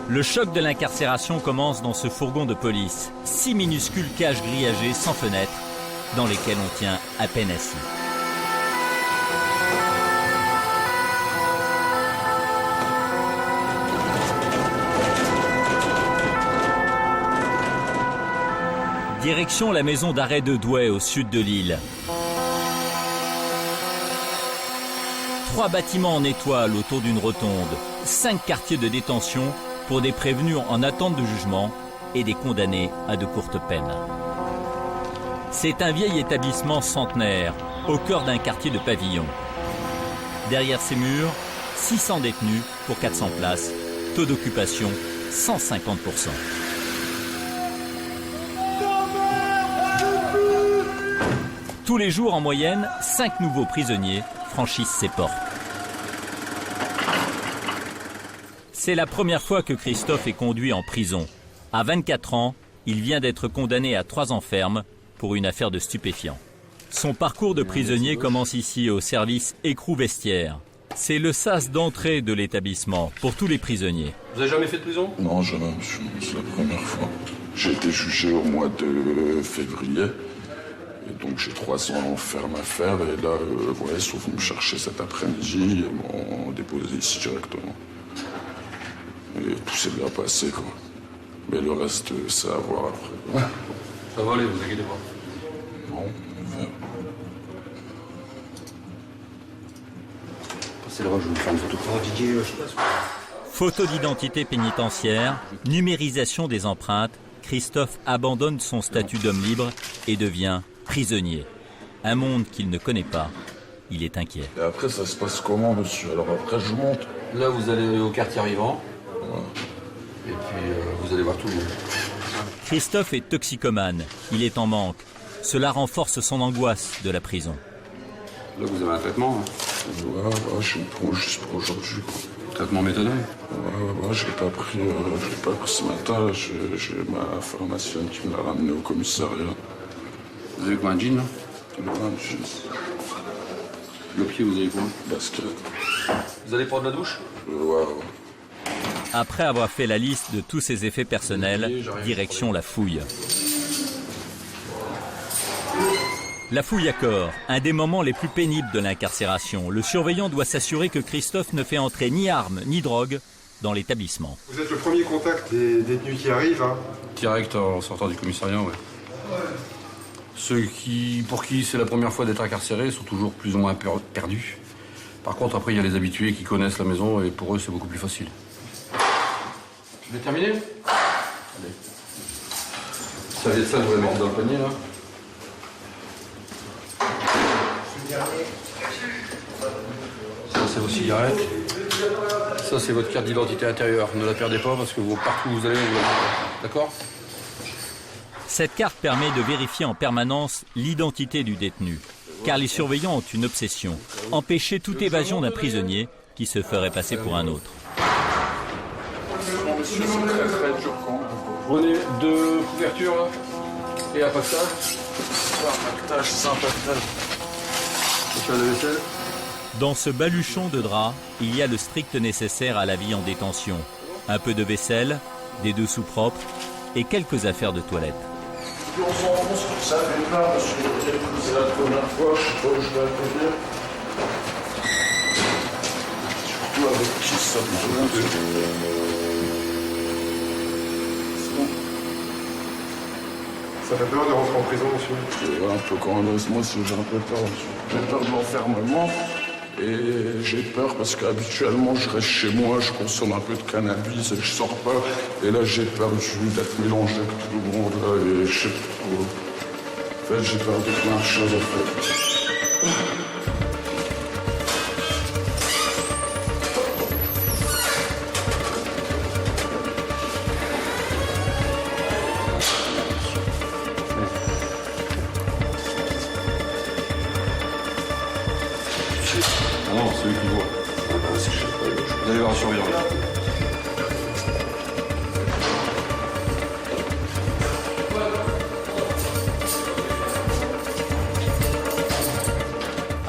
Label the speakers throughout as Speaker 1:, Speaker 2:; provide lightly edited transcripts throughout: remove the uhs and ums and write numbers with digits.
Speaker 1: Le choc de l'incarcération commence dans ce fourgon de police. 6 minuscules cages grillagées sans fenêtres, dans lesquelles on tient à peine assis. Direction la maison d'arrêt de Douai, au sud de l'île. 3 bâtiments en étoile autour d'une rotonde, 5 quartiers de détention pour des prévenus en attente de jugement et des condamnés à de courtes peines. C'est un vieil établissement centenaire, au cœur d'un quartier de pavillons. Derrière ces murs, 600 détenus pour 400 places, taux d'occupation 150%. Tous les jours, en moyenne, 5 nouveaux prisonniers franchissent ces portes. C'est la première fois que Christophe est conduit en prison. À 24 ans, il vient d'être condamné à 3 ans ferme pour une affaire de stupéfiants. Son parcours de prisonnier commence ici au service écrou-vestiaire. C'est le sas d'entrée de l'établissement pour tous les prisonniers.
Speaker 2: Vous avez jamais fait de prison?
Speaker 3: Non, jamais, monsieur. C'est la première fois. J'ai été jugé au mois de février. Et donc j'ai 3 ans en ferme à faire. Et là, voilà, ils sont venus me chercher cet après-midi et m'ont déposé ici directement. Et tout s'est bien passé, quoi. Mais le reste, c'est à voir après.
Speaker 2: Ça va aller, vous inquiétez pas.
Speaker 3: Non, on verra.
Speaker 2: Passez là-bas, je vais vous faire une photo. Didier, je passe.
Speaker 1: Photo d'identité pénitentiaire, numérisation des empreintes, Christophe abandonne son statut d'homme libre et devient prisonnier. Un monde qu'il ne connaît pas. Il est inquiet.
Speaker 3: Et après, ça se passe comment, monsieur? Alors après, je monte.
Speaker 2: Là, vous allez au quartier arrivant.
Speaker 3: Ouais.
Speaker 2: Et puis, vous allez voir tout le monde.
Speaker 1: Christophe est toxicomane. Il est en manque. Cela renforce son angoisse de la prison.
Speaker 2: Là, vous avez un traitement.
Speaker 3: Ouais, je me prends juste pour aujourd'hui, quoi.
Speaker 2: Traitement méthadone.
Speaker 3: Ouais, je l'ai pas pris ce matin. J'ai ma pharmacienne qui me l'a ramené au commissariat.
Speaker 2: Vous avez quoi, un jean, là?
Speaker 3: Ouais, un jean.
Speaker 2: Le pied, vous avez quoi?
Speaker 3: Basket.
Speaker 2: Vous allez prendre la douche?
Speaker 3: Ouais.
Speaker 1: Après avoir fait la liste de tous ses effets personnels, direction la fouille. La fouille à corps, un des moments les plus pénibles de l'incarcération. Le surveillant doit s'assurer que Christophe ne fait entrer ni armes ni drogue dans l'établissement.
Speaker 4: Vous êtes le premier contact des détenus qui arrivent, hein?
Speaker 2: Direct en sortant du commissariat, ouais. Ceux pour qui c'est la première fois d'être incarcérés sont toujours plus ou moins perdus. Par contre, après, il y a les habitués qui connaissent la maison et pour eux, c'est beaucoup plus facile. Vous avez terminé? Allez. Ça vient de ça, vous le mettre dans le panier, là. Ça, c'est vos cigarettes. Ça, c'est votre carte d'identité intérieure. Ne la perdez pas parce que partout où vous allez, vous la perdez. D'accord?
Speaker 1: Cette carte permet de vérifier en permanence l'identité du détenu. Car les surveillants ont une obsession, empêcher toute évasion d'un prisonnier qui se ferait passer pour un autre.
Speaker 3: Monsieur, c'est très dur quand même.
Speaker 2: Prenez 2 couvertures là, et un pactage.
Speaker 3: C'est un pactage.
Speaker 2: Et la vaisselle.
Speaker 1: Dans ce baluchon de drap, il y a le strict nécessaire à la vie en détention. Un peu de vaisselle, des dessous propres et quelques affaires de toilette.
Speaker 3: On s'enfonce comme ça, fait peur, monsieur. C'est la première fois, je sais pas où je vais accueillir. Surtout avec qui ça
Speaker 4: Ça fait peur de rentrer en prison, monsieur?
Speaker 3: Ouais, un peu quand même. Moi aussi, j'ai un peu peur, monsieur. J'ai peur de l'enfermement. Et j'ai peur parce qu'habituellement, je reste chez moi, je consomme un peu de cannabis et je sors pas. Et là, j'ai peur d'être mélangé avec tout le monde, là, et je sais pas trop. En fait, j'ai peur de plein de choses, en fait.
Speaker 2: Ah non, c'est eux qui voient. Vous allez voir un surveillant.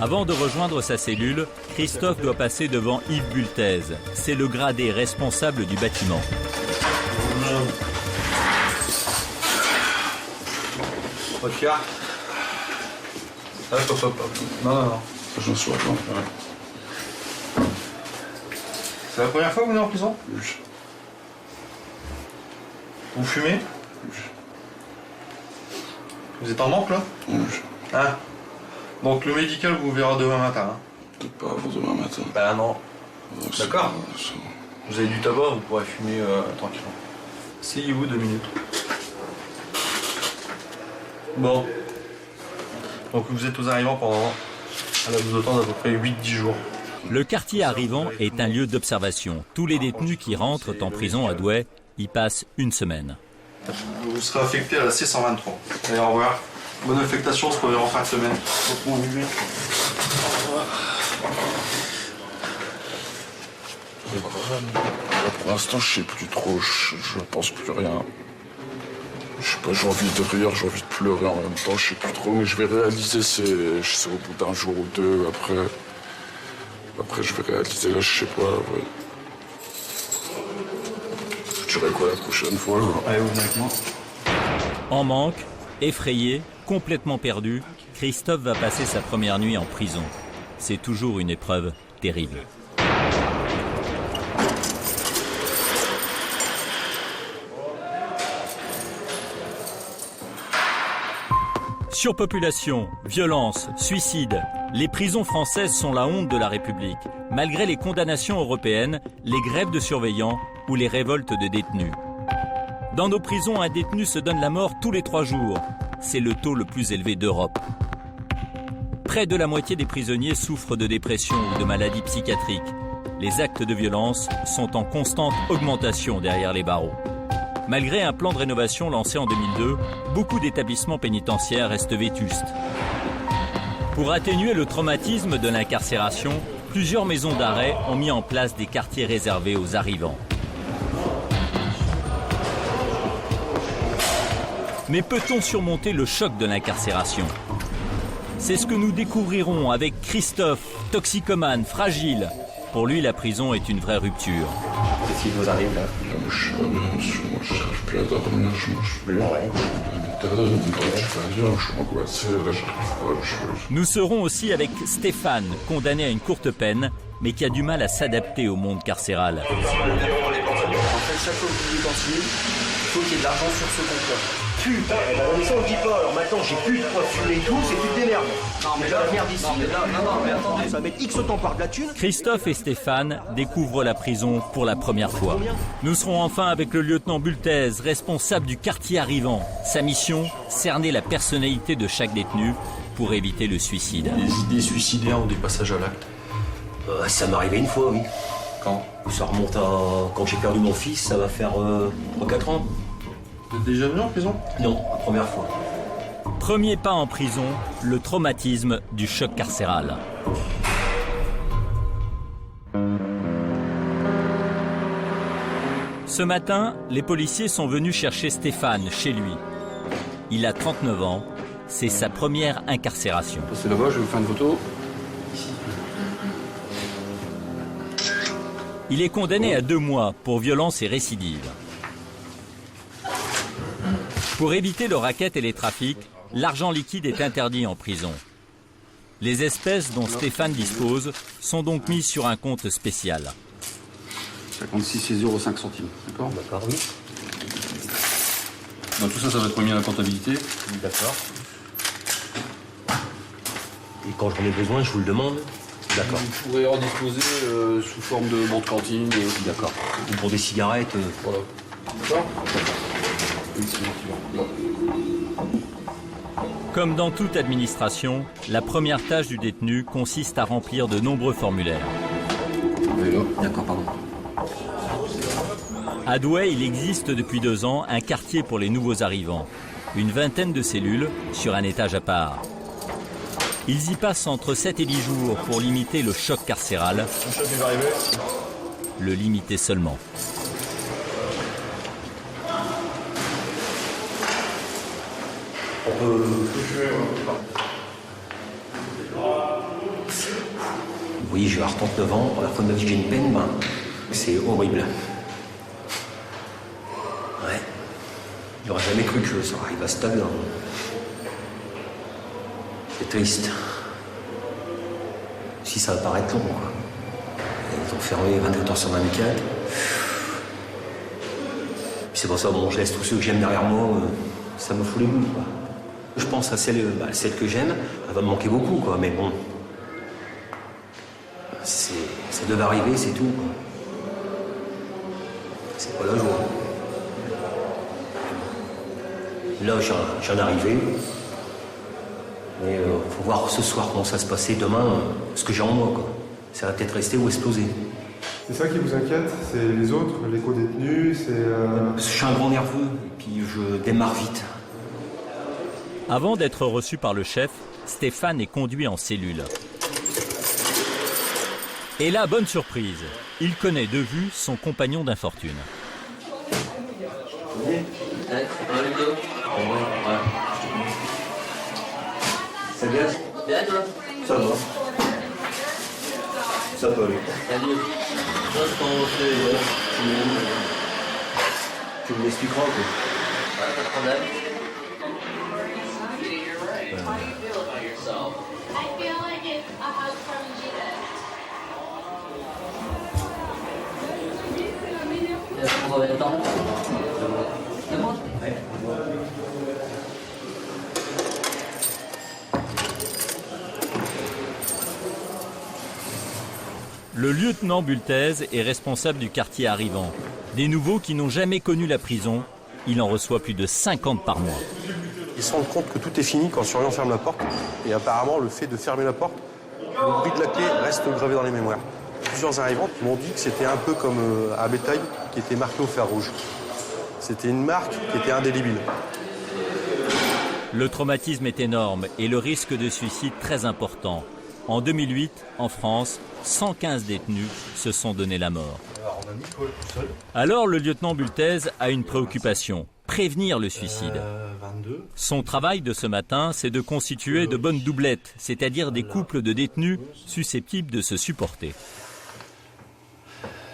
Speaker 1: Avant de rejoindre sa cellule, Christophe doit passer devant Yves Bultez. C'est le gradé responsable du bâtiment.
Speaker 5: Regarde. Hop, hop, hop. Non.
Speaker 3: Je suis attends.
Speaker 5: C'est la première fois que vous venez en prison?
Speaker 3: Oui.
Speaker 5: Vous fumez?
Speaker 3: Oui.
Speaker 5: Vous êtes en manque là?
Speaker 3: Oui.
Speaker 5: Ah. Donc le médical vous verra demain matin. Hein.
Speaker 3: Peut-être pas avant demain matin.
Speaker 5: Bah non. D'accord.
Speaker 3: Ça...
Speaker 5: Vous avez du tabac, vous pourrez fumer tranquillement. Asseyez-vous 2 minutes. Bon. Donc vous êtes aux arrivants pendant un laps de temps d'à peu près 8-10 jours.
Speaker 1: Le quartier arrivant est un lieu d'observation. Tous les détenus qui rentrent en prison à Douai y passent une semaine.
Speaker 5: Vous serez affecté à la C123. Allez, au revoir. Bonne affectation, on se reverra en fin de semaine.
Speaker 3: Pour l'instant, je sais plus trop, je pense plus rien. Je sais pas, j'ai envie de rire, j'ai envie de pleurer en même temps, je sais plus trop, mais je vais réaliser, c'est au bout d'un jour ou deux, après je vais réaliser, là, je sais pas, ouais. Je dirais quoi la prochaine fois, là.
Speaker 5: Allez, vous venez avec moi.
Speaker 1: En manque, effrayé, complètement perdu, Christophe va passer sa première nuit en prison. C'est toujours une épreuve terrible. Surpopulation, violence, suicide. Les prisons françaises sont la honte de la République, malgré les condamnations européennes, les grèves de surveillants ou les révoltes de détenus. Dans nos prisons, un détenu se donne la mort tous les 3 jours. C'est le taux le plus élevé d'Europe. Près de la moitié des prisonniers souffrent de dépression ou de maladies psychiatriques. Les actes de violence sont en constante augmentation derrière les barreaux. Malgré un plan de rénovation lancé en 2002, beaucoup d'établissements pénitentiaires restent vétustes. Pour atténuer le traumatisme de l'incarcération, plusieurs maisons d'arrêt ont mis en place des quartiers réservés aux arrivants. Mais peut-on surmonter le choc de l'incarcération? C'est ce que nous découvrirons avec Christophe, toxicomane, fragile. Pour lui, la prison est une vraie rupture.
Speaker 6: Qu'est-ce qui vous arrive là?
Speaker 3: Je cherche plus à dormir, je mange plus.
Speaker 6: Ouais.
Speaker 3: Je suis angoissé, là, j'arrive pas.
Speaker 1: Nous serons aussi avec Stéphane, condamné à une courte peine, mais qui a du mal à s'adapter au monde carcéral.
Speaker 7: En fait, chaque fois que vous continuez, il faut qu'il y ait de l'argent sur ce compte-là.
Speaker 6: Putain, mais ça on le dit pas, alors maintenant j'ai plus de quoi fumer et tout, c'est tu te démerdes.
Speaker 7: Non mais là,
Speaker 6: la merde ici.
Speaker 7: Non, mais attendez.
Speaker 6: Ça va mettre X temps par de la thune.
Speaker 1: Christophe et Stéphane découvrent la prison pour la première fois. Nous serons enfin avec le lieutenant Bultez, responsable du quartier arrivant. Sa mission, cerner la personnalité de chaque détenu pour éviter le suicide.
Speaker 5: Des idées suicidaires ou des passages à l'acte?
Speaker 6: Ça m'est arrivé une fois, oui.
Speaker 5: Quand?
Speaker 6: Ça remonte à quand j'ai perdu mon fils, ça va faire 3-4 ans.
Speaker 5: Vous êtes déjà venu en prison?
Speaker 6: Non, la première fois.
Speaker 1: Premier pas en prison, le traumatisme du choc carcéral. Ce matin, les policiers sont venus chercher Stéphane chez lui. Il a 39 ans, c'est sa première incarcération.
Speaker 2: Passez là-bas, je vais vous faire une photo.
Speaker 1: Il est condamné à 2 mois pour violence et récidive. Pour éviter le racket et les trafics, l'argent liquide est interdit en prison. Les espèces dont Stéphane dispose sont donc mises sur un compte spécial.
Speaker 2: 56,05 €, d'accord?
Speaker 6: D'accord, oui.
Speaker 2: Donc tout ça, ça va être remis à la comptabilité.
Speaker 6: D'accord. Et quand j'en ai besoin, je vous le demande. D'accord.
Speaker 2: Vous pourrez en disposer sous forme de bon de cantine.
Speaker 6: D'accord. Ou pour des cigarettes.
Speaker 2: Voilà. D'accord?
Speaker 1: Comme dans toute administration, la première tâche du détenu consiste à remplir de nombreux formulaires.
Speaker 6: D'accord, pardon.
Speaker 1: À Douai, il existe depuis 2 ans un quartier pour les nouveaux arrivants. Une vingtaine de cellules sur un étage à part. Ils y passent entre 7 et 10 jours pour limiter le choc carcéral. Le limiter seulement.
Speaker 6: Oui, j'ai 39 ans, la fois de ma vie j'ai une peine, ben, c'est horrible. J'aurais jamais cru que ça arrive à ce stade-là. C'est triste. Si ça va paraître long, quoi. Ils ont fermé 24 heures sur 24. Puis c'est pour ça, bon, je laisse tous ceux que j'aime derrière moi, ça me fout les boules, quoi. Je pense à celle que j'aime, elle va me manquer beaucoup, quoi, mais bon. Ça devait arriver, c'est tout, quoi. C'est pas la joie. Là, j'en arrivé. Mais faut voir ce soir comment ça se passait, demain, ce que j'ai en moi, quoi. Ça va peut-être rester ou exploser.
Speaker 4: C'est ça qui vous inquiète? C'est les autres, les co-détenus,
Speaker 6: Je suis un grand nerveux, et puis je démarre vite.
Speaker 1: Avant d'être reçu par le chef, Stéphane est conduit en cellule. Et là, bonne surprise, il connaît de vue son compagnon d'infortune.
Speaker 6: Ça va?
Speaker 7: Bien, toi?
Speaker 6: Ça va. Ça peut aller.
Speaker 7: Salut.
Speaker 6: Tu me l'expliqueras, quoi.
Speaker 7: Ouais, pas de problème. Combien de temps? 2 mois? Ouais.
Speaker 1: Le lieutenant Bultez est responsable du quartier arrivant. Des nouveaux qui n'ont jamais connu la prison, il en reçoit plus de 50 par mois.
Speaker 8: Ils se rendent compte que tout est fini quand le surveillant ferme la porte. Et apparemment, le fait de fermer la porte, le bruit de la clé reste gravé dans les mémoires. Plusieurs arrivants m'ont dit que c'était un peu comme un bétail qui était marqué au fer rouge. C'était une marque qui était indélébile.
Speaker 1: Le traumatisme est énorme et le risque de suicide très important. En 2008, en France, 115 détenus se sont donné la mort. Alors le lieutenant Bultez a une préoccupation, prévenir le suicide. Son travail de ce matin, c'est de constituer de bonnes doublettes, c'est-à-dire des couples de détenus susceptibles de se supporter.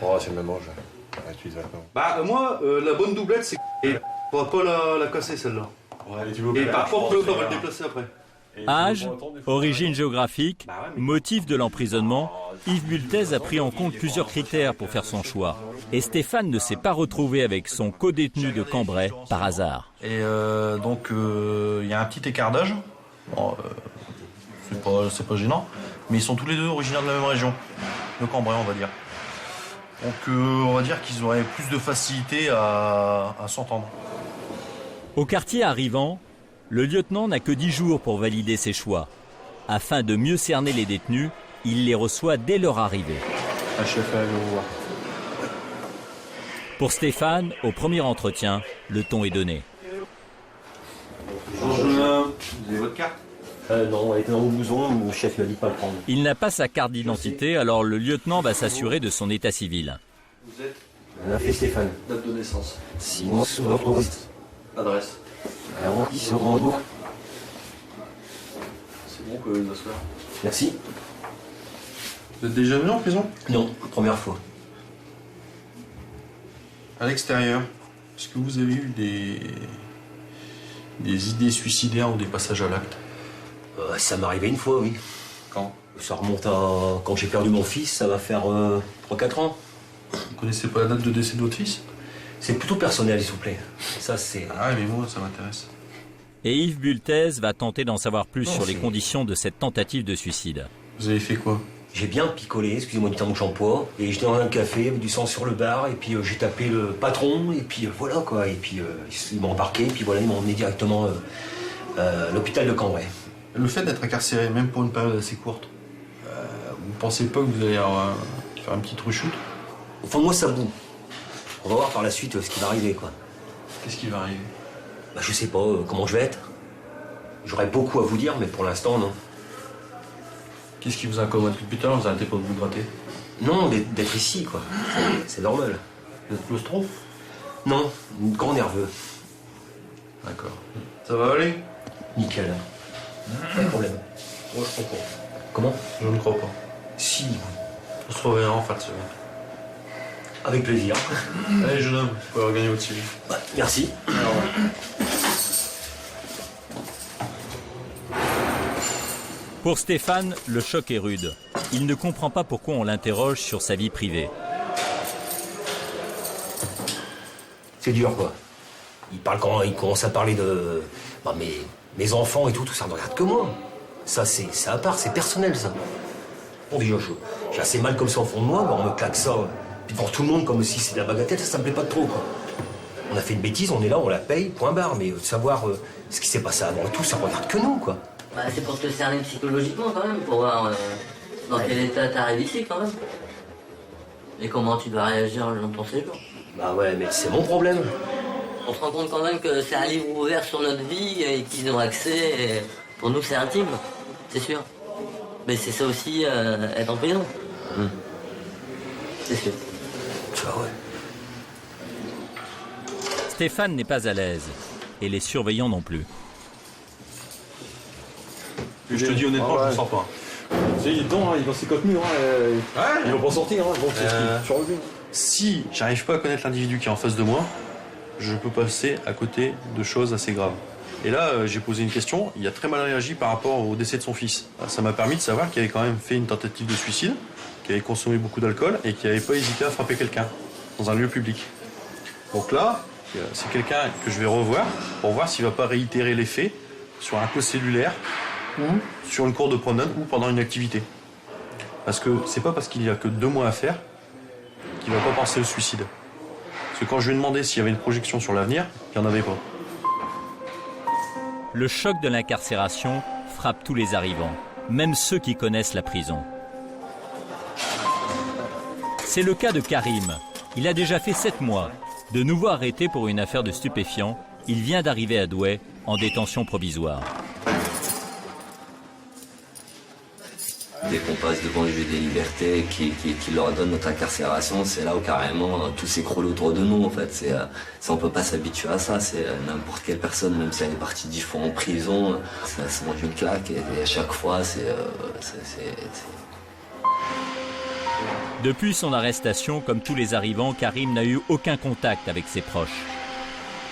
Speaker 5: Oh, c'est le même âge.
Speaker 9: Bah, moi, la bonne doublette, c'est que on va pas la casser, celle-là.
Speaker 5: Ouais,
Speaker 9: et par contre, l'autre, on va le déplacer après.
Speaker 1: Âge, origine géographique, motif de l'emprisonnement, Yves Bultez a pris en compte plusieurs critères pour faire son choix. Et Stéphane ne s'est pas retrouvé avec son co-détenu de Cambrai par hasard.
Speaker 5: Et donc, il y a un petit écart d'âge. Bon, c'est pas gênant. Mais ils sont tous les deux originaires de la même région. De Cambrai, on va dire. Donc, on va dire qu'ils auraient plus de facilité à s'entendre.
Speaker 1: Au quartier arrivant, le lieutenant n'a que 10 jours pour valider ses choix. Afin de mieux cerner les détenus, il les reçoit dès leur arrivée.
Speaker 5: Chef, je vais vous voir.
Speaker 1: Pour Stéphane, au premier entretien, le ton est donné.
Speaker 5: Bonjour, vous avez votre carte?
Speaker 6: Non, elle était dans mon blouson, mon chef m'a dit pas le prendre.
Speaker 1: Il n'a pas sa carte d'identité, alors le lieutenant va s'assurer de son état civil.
Speaker 5: Vous êtes?
Speaker 6: On a fait Stéphane.
Speaker 5: Date de naissance?
Speaker 6: Simon Souvrepost.
Speaker 5: Adresse?
Speaker 6: Arrondissement sur Rando.
Speaker 5: C'est bon, que vous asseoir.
Speaker 6: Merci.
Speaker 5: Vous êtes déjà venu en prison?
Speaker 6: Non, première fois.
Speaker 5: À l'extérieur, est-ce que vous avez eu des idées suicidaires ou des passages à l'acte?
Speaker 6: Ça m'est arrivé une fois, oui.
Speaker 5: Quand?
Speaker 6: Ça remonte à quand j'ai perdu mon fils, ça va faire 3-4 ans.
Speaker 5: Vous connaissez pas la date de décès de votre fils?
Speaker 6: C'est plutôt personnel, s'il vous plaît. Ça, c'est...
Speaker 5: Ah, mais moi, ça m'intéresse.
Speaker 1: Et Yves Bultez va tenter d'en savoir plus sur les conditions de cette tentative de suicide.
Speaker 5: Vous avez fait quoi?
Speaker 6: J'ai bien picolé, excusez-moi du terme que j'emploie, et j'étais dans un café avec du sang sur le bar, et puis j'ai tapé le patron, et puis voilà quoi, et puis ils m'ont embarqué, et puis voilà, ils m'ont emmené directement à l'hôpital de Cambrai.
Speaker 5: Le fait d'être incarcéré, même pour une période assez courte, vous pensez pas que vous allez faire un petit reshoot?
Speaker 6: Au fond de moi, ça boue. On va voir par la suite ce qui va arriver, quoi.
Speaker 5: Qu'est-ce qui va arriver?
Speaker 6: Bah, je sais pas comment je vais être. J'aurais beaucoup à vous dire, mais pour l'instant, non.
Speaker 5: Qu'est-ce qui vous incommode? Depuis tout à l'heure, vous arrêtez pas de vous gratter?
Speaker 6: Non, d'être ici, quoi. C'est normal.
Speaker 5: Vous êtes claustro?
Speaker 6: Non, grand nerveux.
Speaker 5: D'accord. Ça va aller?
Speaker 6: Nickel. Pas de problème.
Speaker 5: Moi, je comprends.
Speaker 6: Comment?
Speaker 5: Je ne crois pas.
Speaker 6: Si.
Speaker 5: On se reverra en fin de semaine.
Speaker 6: Avec plaisir.
Speaker 5: Allez, jeune homme, vous pouvez regagner votre cellule.
Speaker 6: Bah, merci.
Speaker 1: Pour Stéphane, le choc est rude. Il ne comprend pas pourquoi on l'interroge sur sa vie privée.
Speaker 6: C'est dur, quoi. Il commence à parler de mes enfants et tout ça ne regarde que moi. Ça, c'est à part, c'est personnel, ça. Bon, déjà, j'ai assez mal comme ça au fond de moi, on me claque ça, puis devant tout le monde comme si c'était la bagatelle, ça me plaît pas trop, quoi. On a fait une bêtise, on est là, on la paye, point barre, mais de savoir ce qui s'est passé avant et tout, ça regarde que nous, quoi.
Speaker 10: Bah, c'est pour te cerner psychologiquement, quand même, pour voir dans quel état t'arrives ici, quand même. Et comment tu dois réagir le long de ton séjour.
Speaker 6: Bah ouais, mais c'est mon problème.
Speaker 10: On se rend compte quand même que c'est un livre ouvert sur notre vie et qu'ils ont accès. Et pour nous, c'est intime, c'est sûr. Mais c'est ça aussi, être en prison. C'est sûr.
Speaker 6: Tu vois, ouais.
Speaker 1: Stéphane n'est pas à l'aise. Et les surveillants non plus.
Speaker 5: Je te dis honnêtement, je ne sens pas.
Speaker 9: Il est dedans, il est dans ses coques murs. Il va pas sortir. Bon, c'est sur le but.
Speaker 5: Si j'arrive pas à connaître l'individu qui est en face de moi, je peux passer à côté de choses assez graves. Et là, j'ai posé une question, il a très mal réagi par rapport au décès de son fils. Ça m'a permis de savoir qu'il avait quand même fait une tentative de suicide, qu'il avait consommé beaucoup d'alcool et qu'il n'avait pas hésité à frapper quelqu'un dans un lieu public. Donc là, c'est quelqu'un que je vais revoir pour voir s'il ne va pas réitérer les faits sur un co-cellulaire ou sur une cour de promenade ou pendant une activité. Parce que c'est pas parce qu'il n'y a que 2 mois à faire qu'il ne va pas penser au suicide. Parce que quand je lui ai demandé s'il y avait une projection sur l'avenir, il n'y en avait pas.
Speaker 1: Le choc de l'incarcération frappe tous les arrivants, même ceux qui connaissent la prison. C'est le cas de Karim. Il a déjà fait 7 mois. De nouveau arrêté pour une affaire de stupéfiants, il vient d'arriver à Douai en détention provisoire.
Speaker 11: Dès qu'on passe devant le juge des libertés qui leur donne notre incarcération, c'est là où carrément tout s'écroule autour de nous en fait. On peut pas s'habituer à ça, c'est n'importe quelle personne, même si elle est partie 10 fois en prison, ça se mange une claque et à chaque fois c'est...
Speaker 1: Depuis son arrestation, comme tous les arrivants, Karim n'a eu aucun contact avec ses proches.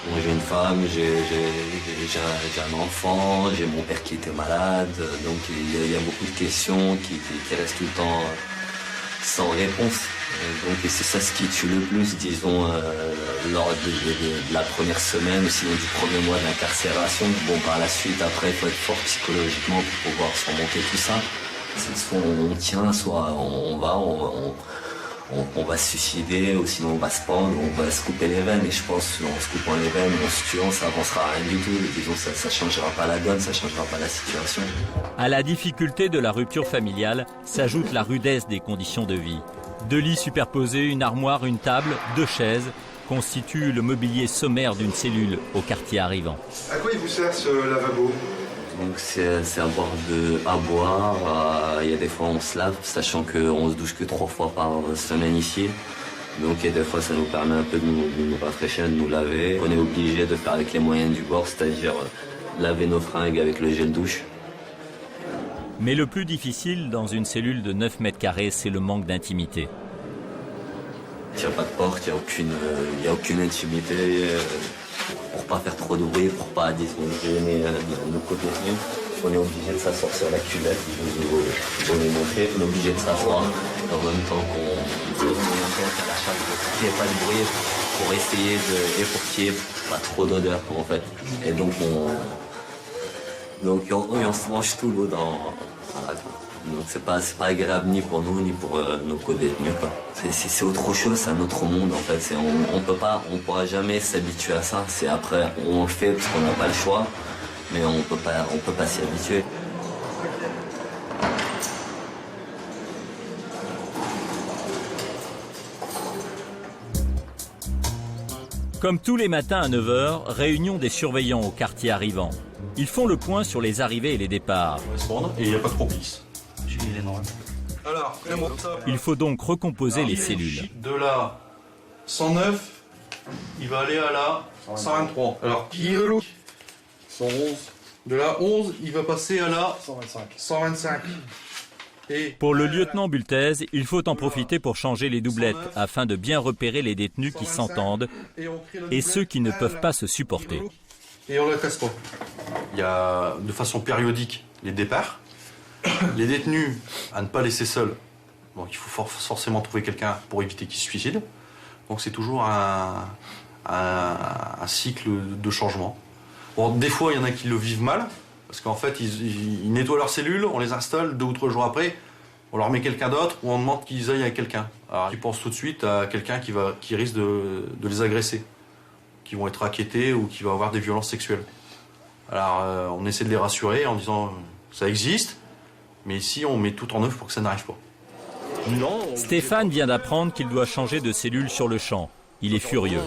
Speaker 11: Bon, j'ai une femme, j'ai un enfant, j'ai mon père qui était malade, donc il y a beaucoup de questions qui restent tout le temps sans réponse. Donc c'est ça ce qui tue le plus, disons, lors de la première semaine ou sinon du premier mois d'incarcération. Bon, par la suite, après, il faut être fort psychologiquement pour pouvoir surmonter tout ça. C'est soit on tient, soit on va se suicider, ou sinon on va se pendre, on va se couper les veines. Et je pense qu'en se coupant les veines, en se tuant, ça avancera rien du tout. Disons, ça changera pas la donne, ça changera pas la situation.
Speaker 1: À la difficulté de la rupture familiale s'ajoute la rudesse des conditions de vie. 2 lits superposés, une armoire, une table, 2 chaises constituent le mobilier sommaire d'une cellule au quartier arrivant.
Speaker 4: À quoi il vous sert ce lavabo ?
Speaker 11: Donc c'est à boire, il y a des fois on se lave, sachant qu'on se douche que 3 fois par semaine ici. Donc il y a des fois ça nous permet un peu de nous rafraîchir, de nous laver. On est obligé de faire avec les moyens du bord, c'est-à-dire laver nos fringues avec le gel douche.
Speaker 1: Mais le plus difficile dans une cellule de 9 mètres carrés, c'est le manque d'intimité.
Speaker 11: Il n'y a pas de porte, il n'y a aucune intimité. Pour pas faire trop de bruit, pour pas, disons, gêner nos côtés. On est obligé de s'asseoir sur la cuvette, je vous ai montré, on est obligé de s'asseoir en même temps qu'on à la chasse pour qu'il n'y ait pas de bruit, pour essayer et pour qu'il n'y ait pas trop d'odeur en fait. Et donc on se mange tout l'eau dans... Donc c'est pas agréable ni pour nous ni pour nos co-détenus. C'est autre chose, c'est un autre monde en fait. On pourra jamais s'habituer à ça. C'est après on le fait parce qu'on n'a pas le choix, mais on peut pas s'y habituer.
Speaker 1: Comme tous les matins à 9h, réunion des surveillants au quartier arrivant. Ils font le point sur les arrivées et les départs.
Speaker 5: Et il n'y a pas de propice. Alors,
Speaker 1: il faut donc recomposer les cellules.
Speaker 5: De la 109, il va aller à la 123. Alors, qui est l'autre
Speaker 9: 111.
Speaker 5: De la 11, il va passer à la
Speaker 9: 125.
Speaker 5: 125.
Speaker 1: Pour le lieutenant Bultez, il faut en profiter pour changer les doublettes afin de bien repérer les détenus qui s'entendent et ceux qui ne peuvent pas se supporter.
Speaker 9: Et on la casse pas. Il y a de façon périodique les départs. Les détenus à ne pas laisser seuls. Donc il faut forcément trouver quelqu'un pour éviter qu'il se suicide. Donc c'est toujours un cycle de changement. Bon, des fois, il y en a qui le vivent mal, parce qu'en fait, ils nettoient leurs cellules, on les installe, 2 ou 3 jours après, on leur met quelqu'un d'autre, ou on demande qu'ils aillent avec quelqu'un. Alors ils pensent tout de suite à quelqu'un qui risque de les agresser, qui vont être inquiétés ou qui va avoir des violences sexuelles. Alors on essaie de les rassurer en disant ça existe, mais ici on met tout en œuvre pour que ça n'arrive pas.
Speaker 1: Stéphane vient d'apprendre qu'il doit changer de cellule sur le champ. Il est furieux.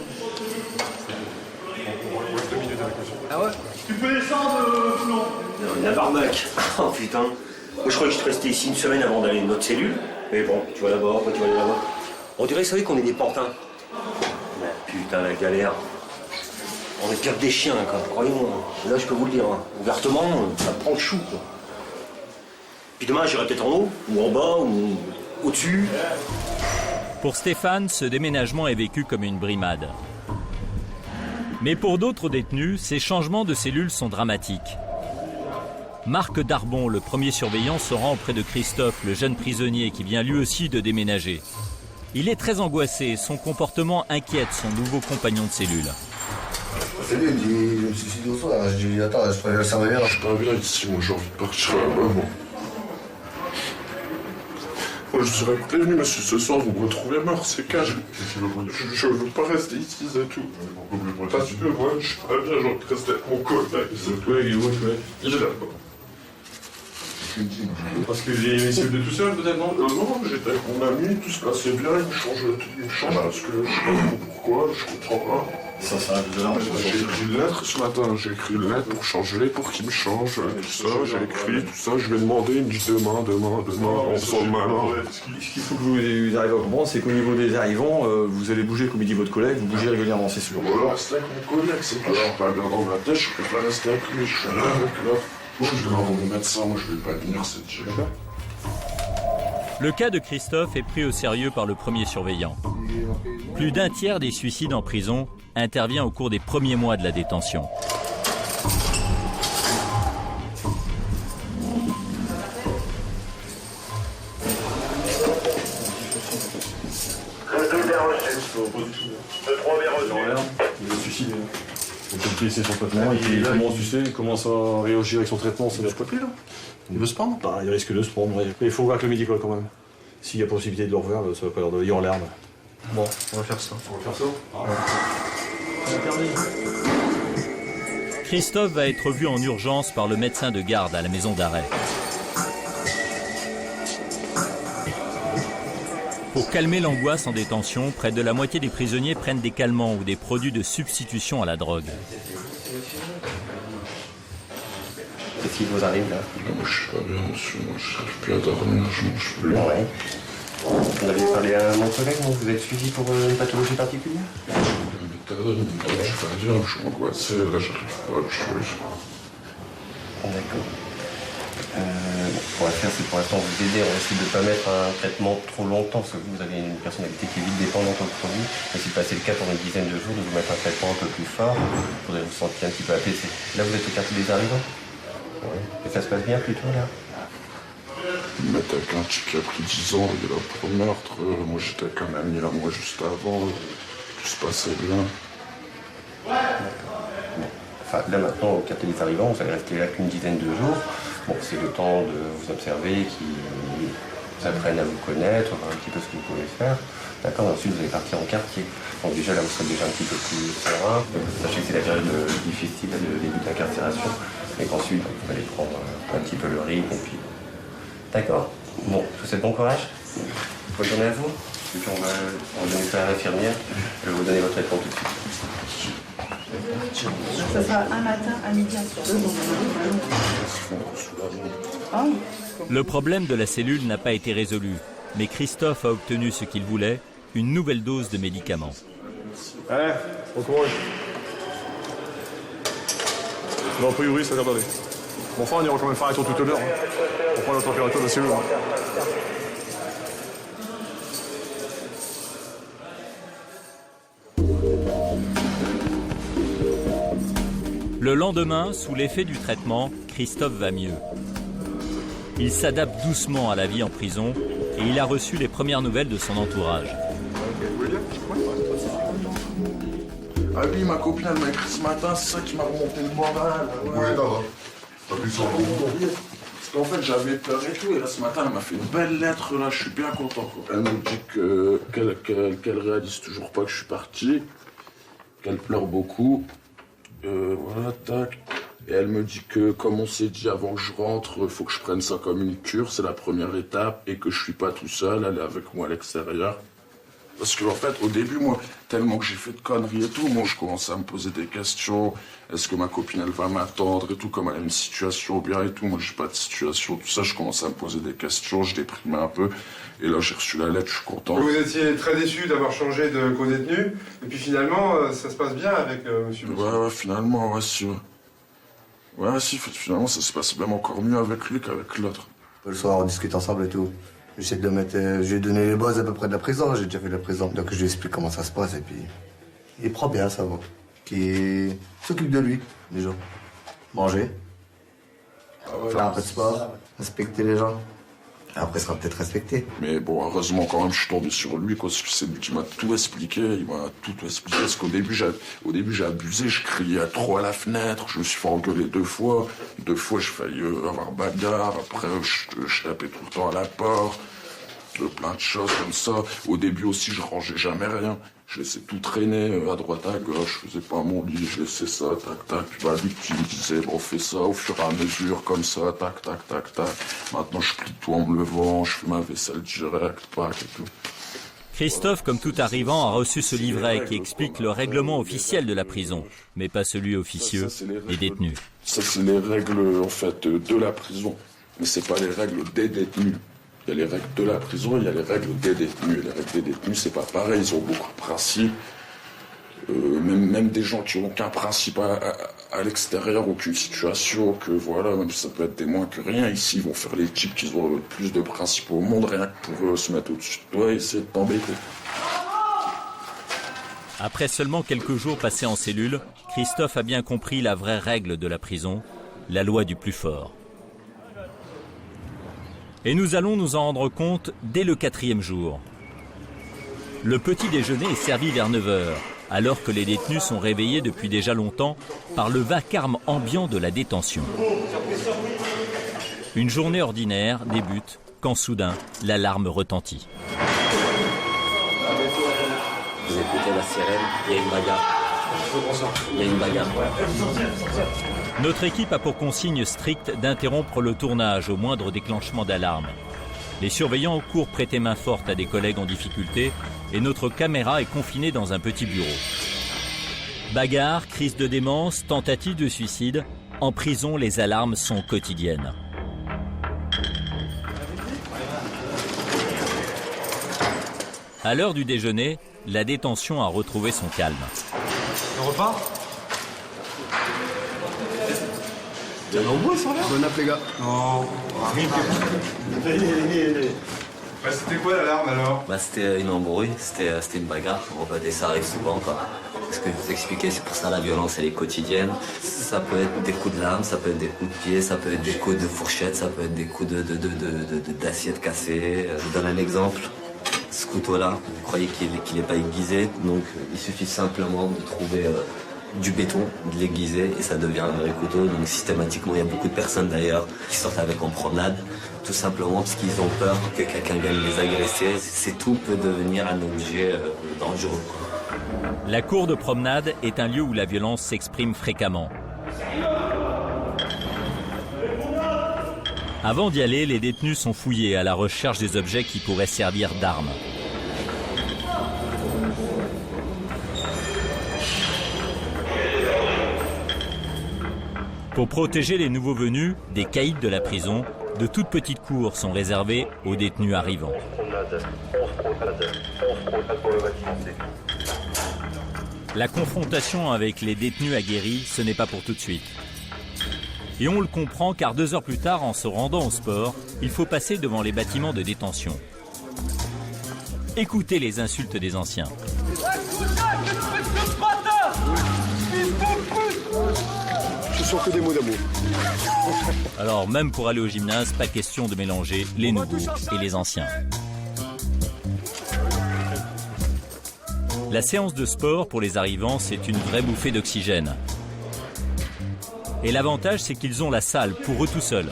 Speaker 7: Ah ouais?
Speaker 6: Tu peux descendre, Flon? La barbaque. Oh putain. Moi je croyais que je restais ici une semaine avant d'aller dans notre cellule. Mais bon, tu vas là-bas, après tu vas aller là-bas. On dirait, vous savez, qu'on est des pantins. Mais putain, la galère. On est pire que des chiens, quoi. Croyez-moi. Là, je peux vous le dire. Hein. Ouvertement, ça prend le chou, quoi. Puis demain, j'irai peut-être en haut, ou en bas, ou au-dessus.
Speaker 1: Pour Stéphane, ce déménagement est vécu comme une brimade. Mais pour d'autres détenus, ces changements de cellules sont dramatiques. Marc Darbon, le premier surveillant, se rend auprès de Christophe, le jeune prisonnier qui vient lui aussi de déménager. Il est très angoissé, son comportement inquiète son nouveau compagnon de cellule.
Speaker 12: C'est lui, il me dit, je me suis suicidé au soir. Je dis, attends, je préfère ça va bien.
Speaker 3: Je suis pas bien ici, moi j'ai envie de partir à la maman. Moi je serais prévenu, monsieur, ce soir vous me retrouvez mort, c'est calme. Je veux pas rester ici, c'est tout. Parce que moi je suis pas bien, j'ai envie de rester avec mon collègue. Il est là-bas. Parce que j'ai essayé de tout seul, peut-être, non? Non, j'étais avec mon ami, tout se passait bien, il me change parce que je sais pas trop pourquoi, je comprends pas. Ça s'arrête de là. J'ai écrit une lettre ce matin, j'ai écrit une lettre pour changer, pour qu'il me change, tout ça, j'ai écrit tout ça, je lui ai demandé, il me dit demain, on sent le malin.
Speaker 13: Ce qu'il faut que vous arriviez à comprendre, c'est qu'au niveau des arrivants, vous allez bouger, comme il dit votre collègue, vous bougez régulièrement, c'est sûr.
Speaker 3: Ou alors rester avec mon collègue, c'est que je suis pas bien dans ma tête, je préfère rester avec lui, je suis là avec l'autre. Moi, je vais voir mon médecin, moi je vais pas venir cette journée.
Speaker 1: Le cas de Christophe est pris au sérieux par le premier surveillant. Plus d'un tiers des suicides en prison intervient au cours des premiers mois de la détention.
Speaker 13: Il est suicidé. Donc il a essayé son traitement, il commence à réagir avec son traitement, ça ne peut plus là.
Speaker 9: Il veut se prendre?
Speaker 13: Bah, il risque de se prendre, oui. Mais il faut voir avec le médical quand même. S'il y a possibilité de le revoir, ça va pas leur donner en larmes.
Speaker 9: Bon, on va faire ça.
Speaker 1: Christophe va être vu en urgence par le médecin de garde à la maison d'arrêt. Pour calmer l'angoisse en détention, près de la moitié des prisonniers prennent des calmants ou des produits de substitution à la drogue.
Speaker 6: Qu'est-ce qui vous arrive là?
Speaker 3: Moi je suis pas bien, monsieur, moi je n'arrive plus à dormir, je mange plus.
Speaker 6: Ouais. Vous avez parlé à mon collègue, non? Vous êtes suivi pour une pathologie particulière?
Speaker 3: Je suis pas bien, je suis angoissé, là j'arrive pas à jouer.
Speaker 6: D'accord. Ce qu'on va faire, c'est pour l'instant vous aider. On va essayer de ne pas mettre un traitement trop longtemps, parce que vous avez une personnalité qui est vite dépendante au produit. Mais si passer le cas pendant une dizaine de jours, de vous mettre un traitement un peu plus fort, vous allez vous sentir un petit peu apaisé. Là, vous êtes au quartier des arrivants? Oui. Et ça se passe bien plutôt là?
Speaker 3: Ils mettent avec un type qui a pris 10 ans, il est là pour meurtre. Moi j'étais avec un ami là, moi juste avant, tout se passait bien.
Speaker 6: D'accord. Bon. Enfin, là maintenant, au quartier des arrivants, vous allez rester là qu'une dizaine de jours. Bon, c'est le temps de vous observer, qu'ils apprennent à vous connaître, voir un petit peu ce que vous pouvez faire. D'accord, ensuite vous allez partir en quartier. Donc déjà là, vous serez déjà un petit peu plus serein. Sachez que c'est la période difficile de début d'incarcération. Et qu'ensuite, vous allez prendre un petit peu le rythme et puis... D'accord. Bon, je vous souhaite bon courage. Bonne journée à vous. Et puis on va donner ça à l'infirmière. Je vais vous donner votre traitement tout de suite.
Speaker 14: Ça sera un matin, un midi, un soir.
Speaker 1: Le problème de la cellule n'a pas été résolu, mais Christophe a obtenu ce qu'il voulait, une nouvelle dose de médicaments.
Speaker 13: Allez, on court. Non, a priori, ça a l'air d'aller. Bon, enfin, on ira quand même faire un tour tout à l'heure. Pour prendre la température de la cellule.
Speaker 1: Le lendemain, sous l'effet du traitement, Christophe va mieux. Il s'adapte doucement à la vie en prison et il a reçu les premières nouvelles de son entourage.
Speaker 3: Ah oui, ma copine, elle m'a écrit ce matin, c'est ça qui m'a remonté le moral.
Speaker 12: Ouais, d'accord. T'as pris son nom.
Speaker 3: Parce qu'en fait, j'avais peur et tout, et là, ce matin, elle m'a fait une belle lettre, là, je suis bien content, quoi. Elle me dit qu'elle réalise toujours pas que je suis parti, qu'elle pleure beaucoup. Voilà, tac. Et elle me dit que, comme on s'est dit avant que je rentre, faut que je prenne ça comme une cure, c'est la première étape, et que je suis pas tout seul, elle est avec moi à l'extérieur. Parce que, en fait, au début, moi, tellement que j'ai fait de conneries et tout, moi, je commençais à me poser des questions. Est-ce que ma copine, elle va m'attendre et tout, comme elle a une situation bien et tout. Moi, j'ai pas de situation, tout ça. Je commençais à me poser des questions, je déprimais un peu. Et là, j'ai reçu la lettre, je suis content.
Speaker 4: Vous étiez très déçu d'avoir changé de co-détenu. Et puis finalement, ça se passe bien avec monsieur.
Speaker 3: Ouais, finalement, ouais, si. Ouais, si, finalement, ça se passe même encore mieux avec lui qu'avec l'autre.
Speaker 12: Le soir, on discute ensemble et tout. J'essaie de le mettre. Je lui ai donné les bases à peu près de la prison, j'ai déjà fait de la prison. Donc je lui explique comment ça se passe et puis. Il prend bien, ça va. Qui s'occupe de lui, déjà. Manger. Faire un peu de sport. Respecter les gens. Après, il sera peut-être respecté.
Speaker 3: Mais bon, heureusement, quand même, je suis tombé sur lui, parce que c'est lui qui m'a tout expliqué. Il m'a tout expliqué. Parce qu'au début, j'ai abusé, je criais trop à la fenêtre, je me suis fait engueuler 2 fois. 2 fois, j'ai failli avoir bagarre. Après, je tapais tout le temps à la porte. Plein de choses comme ça. Au début aussi, je rangeais jamais rien. Je laissais tout traîner à droite, à gauche. Je faisais pas mon lit, je laissais ça, tac, tac. Puis lui qui me disait, bon, fais ça au fur et à mesure, comme ça, tac, tac, tac, tac. Maintenant, je plie tout en me levant, je fais ma vaisselle direct, pack et tout.
Speaker 1: Christophe, comme tout arrivant, a reçu ce livret qui explique le règlement officiel de la prison, mais pas celui officieux des détenus.
Speaker 3: Ça, c'est les règles, en fait, de la prison. Mais c'est pas les règles des détenus. Il y a les règles de la prison, il y a les règles des détenus. Les règles des détenus, c'est pas pareil, ils ont beaucoup de principes. Même des gens qui n'ont aucun principe à l'extérieur, aucune situation, que voilà, même si ça peut être des moins que rien, ici, ils vont faire les types qui ont le plus de principes au monde, rien que pour se mettre au-dessus de toi et essayer de t'embêter.
Speaker 1: Après seulement quelques jours passés en cellule, Christophe a bien compris la vraie règle de la prison, la loi du plus fort. Et nous allons nous en rendre compte dès le 4e jour. Le petit déjeuner est servi vers 9 h, alors que les détenus sont réveillés depuis déjà longtemps par le vacarme ambiant de la détention. Une journée ordinaire débute quand soudain l'alarme retentit.
Speaker 11: Vous écoutez la sirène, il y a une bagarre. Il y a une bagarre.
Speaker 1: Notre équipe a pour consigne stricte d'interrompre le tournage au moindre déclenchement d'alarme. Les surveillants courent prêter main forte à des collègues en difficulté et notre caméra est confinée dans un petit bureau. Bagarre, crise de démence, tentative de suicide, en prison les alarmes sont quotidiennes. À l'heure du déjeuner, la détention a retrouvé son calme.
Speaker 4: On repart?
Speaker 12: Bien nombreux, ils sont là.
Speaker 4: Bonne app, les gars. Non, arrive. C'était quoi l'alarme alors?
Speaker 11: C'était une embrouille, c'était une bagarre. Ça arrive souvent, quoi. Ce que je vous expliquais, c'est pour ça la violence, elle est quotidienne. Ça peut être des coups de lame, ça peut être des coups de pied, ça peut être des coups de fourchette, ça peut être des coups d'assiettes cassées. Je vous donne un exemple. Ce couteau-là, vous croyez qu'il n'est pas aiguisé, donc il suffit simplement de trouver du béton, de l'aiguiser et ça devient un vrai couteau. Donc systématiquement, il y a beaucoup de personnes d'ailleurs qui sortent avec en promenade, tout simplement parce qu'ils ont peur que quelqu'un vienne les agresser. C'est tout peut devenir un objet dangereux.
Speaker 1: La cour de promenade est un lieu où la violence s'exprime fréquemment. Avant d'y aller, les détenus sont fouillés à la recherche des objets qui pourraient servir d'armes. Pour protéger les nouveaux venus des caïds de la prison, de toutes petites cours sont réservées aux détenus arrivants. La confrontation avec les détenus aguerris, ce n'est pas pour tout de suite. Et on le comprend car 2 heures plus tard, en se rendant au sport, il faut passer devant les bâtiments de détention. Écoutez les insultes des anciens.
Speaker 15: Je sens que des mots d'amour.
Speaker 1: Alors même pour aller au gymnase, pas question de mélanger les nouveaux et les anciens. La séance de sport pour les arrivants, c'est une vraie bouffée d'oxygène. Et l'avantage, c'est qu'ils ont la salle pour eux tout seuls.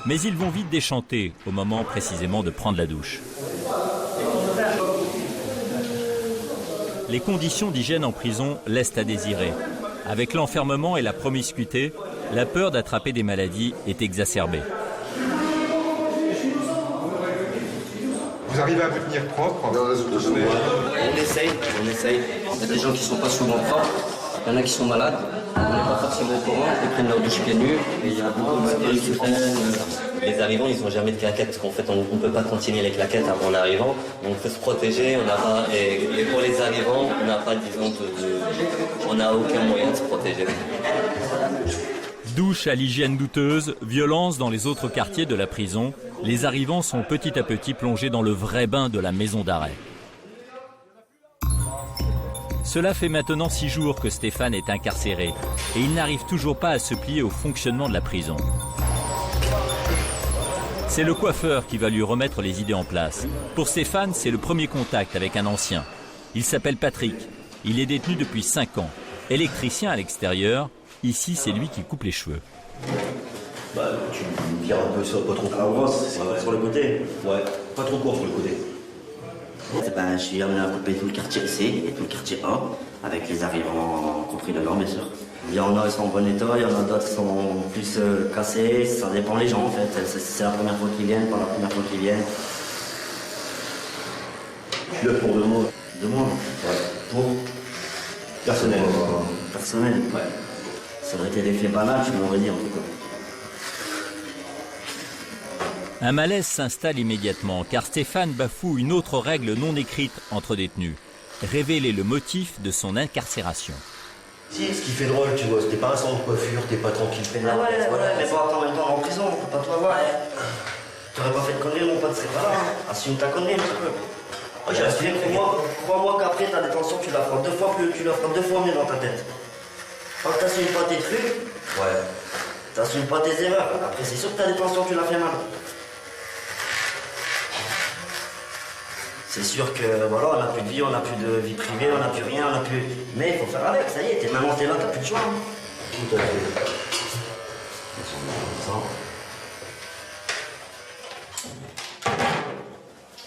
Speaker 1: Mais ils vont vite déchanter au moment précisément de prendre la douche. Les conditions d'hygiène en prison laissent à désirer. Avec l'enfermement et la promiscuité, la peur d'attraper des maladies est exacerbée.
Speaker 4: Vous arrivez à vous tenir propre?
Speaker 7: On essaye. Il y a des gens qui sont pas souvent propres, il y en a qui sont malades, on n'est pas forcément au courant, ils prennent leur douche pieds nus, et il y a beaucoup de bactéries qui prennent.
Speaker 11: Les arrivants, ils n'ont jamais de claquettes, parce qu'en fait, on ne peut pas continuer les claquettes avant l'arrivant, donc il faut se protéger, et pour les arrivants, on n'a pas, disons, on n'a aucun moyen de se protéger.
Speaker 1: Douche à l'hygiène douteuse, violence dans les autres quartiers de la prison, les arrivants sont petit à petit plongés dans le vrai bain de la maison d'arrêt. Cela fait maintenant 6 jours que Stéphane est incarcéré et il n'arrive toujours pas à se plier au fonctionnement de la prison. C'est le coiffeur qui va lui remettre les idées en place. Pour Stéphane, c'est le premier contact avec un ancien. Il s'appelle Patrick. Il est détenu depuis 5 ans. Électricien à l'extérieur, ici c'est lui qui coupe les cheveux.
Speaker 6: Bah, tu vires un peu ça, pas trop court. Sur le côté. Ouais, pas trop court sur le côté.
Speaker 16: Ben, je suis amené à couper tout le quartier C et tout le quartier A, avec les arrivants compris dedans, bien sûr. Il y en a qui sont en bon état, il y en a d'autres qui sont plus cassés, ça dépend des gens en fait. C'est la première fois qu'ils viennent, pas la première fois qu'ils viennent.
Speaker 6: Je suis là pour 2 mois.
Speaker 16: 2 mois?
Speaker 6: Ouais. Pour personnel.
Speaker 16: Personnel?
Speaker 6: Ouais.
Speaker 16: Ça aurait été des faits banals, je m'aurais dit en tout cas.
Speaker 1: Un malaise s'installe immédiatement car Stéphane bafoue une autre règle non écrite entre détenus. Révéler le motif de son incarcération.
Speaker 6: Si, ce qui fait drôle, tu vois, t'es pas un salon de coiffure, t'es pas tranquille.
Speaker 16: Ah ouais, mais bon, attends, en même temps en prison, on peut pas tout avoir. T'aurais pas fait de conneries, mon pote serait pas là. Assume ta connerie un petit peu. Oh, j'ai assuré, crois-moi qu'après ta détention, tu la feras 2 fois mieux dans ta tête. Quand t'assumes pas tes trucs,
Speaker 6: ouais.
Speaker 16: T'assumes pas tes erreurs. Après, c'est sûr que ta détention, tu la fais mal. C'est sûr que voilà, on n'a plus de vie, on n'a plus de vie privée, on n'a plus rien, on n'a plus. Mais il faut faire avec, ça y est, maintenant t'es là, t'as plus de choix.
Speaker 6: Tout à fait.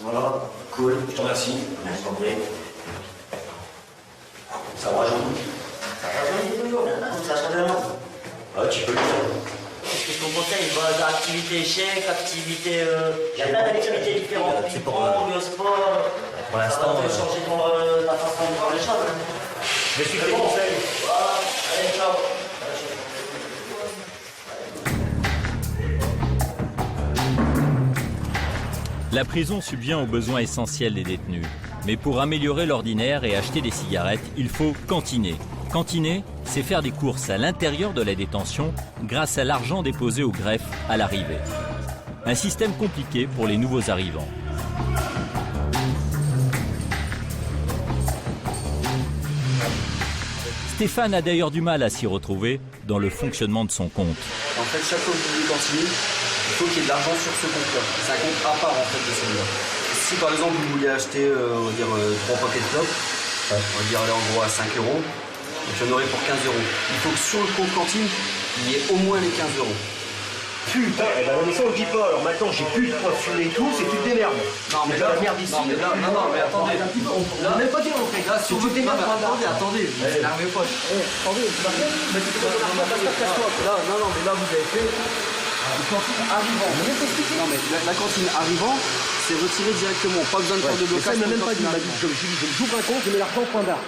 Speaker 16: Voilà, cool.
Speaker 6: Je te remercie.
Speaker 16: Merci compris.
Speaker 6: Ça rajoute.
Speaker 16: Ça rajoute toujours, ça change vraiment.
Speaker 6: Ah, tu peux le dire.
Speaker 16: Qu'est-ce que je te conseille? Activité échec, activité. Il y a plein d'activités différentes.
Speaker 6: C'est pour
Speaker 16: le sport.
Speaker 6: Pour l'instant.
Speaker 16: Ça va te changer ta façon de voir les choses.
Speaker 6: Je suis tes conseils.
Speaker 16: Voilà, allez, ciao.
Speaker 1: La prison subvient aux besoins essentiels des détenus. Mais pour améliorer l'ordinaire et acheter des cigarettes, il faut cantiner. Cantiner, c'est faire des courses à l'intérieur de la détention grâce à l'argent déposé au greffe à l'arrivée. Un système compliqué pour les nouveaux arrivants. Stéphane a d'ailleurs du mal à s'y retrouver dans le fonctionnement de son compte.
Speaker 7: En fait, chaque fois que vous voulez cantiner, il faut qu'il y ait de l'argent sur ce compte-là. C'est un compte à part en fait de celui-là. Si par exemple vous vouliez acheter, on va dire 3 paquets de clopes, on va dire aller en gros à 5 €, donc j'en aurais pour 15 €. Il faut que sur le compte cantine, il y ait au moins les 15 €.
Speaker 6: Putain, eh ben, mais ça on le dit pas, alors maintenant j'ai plus de quoi fumer et tout, c'est que tu te démerdes.
Speaker 7: Non mais là,
Speaker 6: la merde ici.
Speaker 7: non mais attendez.
Speaker 6: On n'a même pas dit en fait.
Speaker 7: Là, si tu démerdes, attendez, vous énervez pas.
Speaker 6: Attendez, tu vas faire. Mais tu peux pas faire
Speaker 7: Non, mais là vous avez fait une cantine arrivant. Non mais la cantine arrivant, c'est retiré directement, pas besoin de faire de blocage.
Speaker 6: Ça il m'a même pas dit, j'ouvre un compte, je mets l'argent point barre.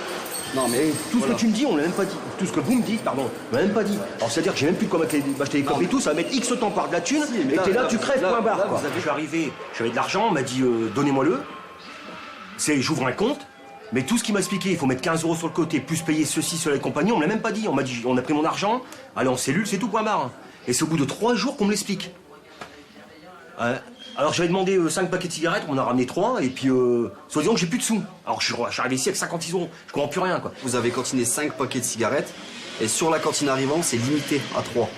Speaker 7: Non mais
Speaker 6: tout ce que tu me dis, on l'a même pas dit. Tout ce que vous me dites, pardon, on l'a même pas dit. Alors c'est-à-dire que j'ai même plus de quoi m'acheter des clopes et tout, ça va mettre X temps par de la thune, et t'es là, tu crèves point barre quoi. Je suis arrivé, j'avais de l'argent, on m'a dit donnez-moi-le. J'ouvre un compte, Mais tout ce qu'il m'a expliqué, il faut mettre 15 € sur le côté, plus payer ceci, cela et compagnie, on me l'a même pas dit. On m'a dit, on a pris mon argent, allez en cellule, c'est tout, point barre. Et c'est au bout de 3 jours qu'on me l'explique. Alors j'avais demandé 5 paquets de cigarettes, on en a ramené 3, et puis soi-disant que j'ai plus de sous. Alors je suis arrivé ici avec 56 €, je comprends plus rien quoi.
Speaker 7: Vous avez cantiné 5 paquets de cigarettes, et sur la cantine arrivant, c'est limité à 3.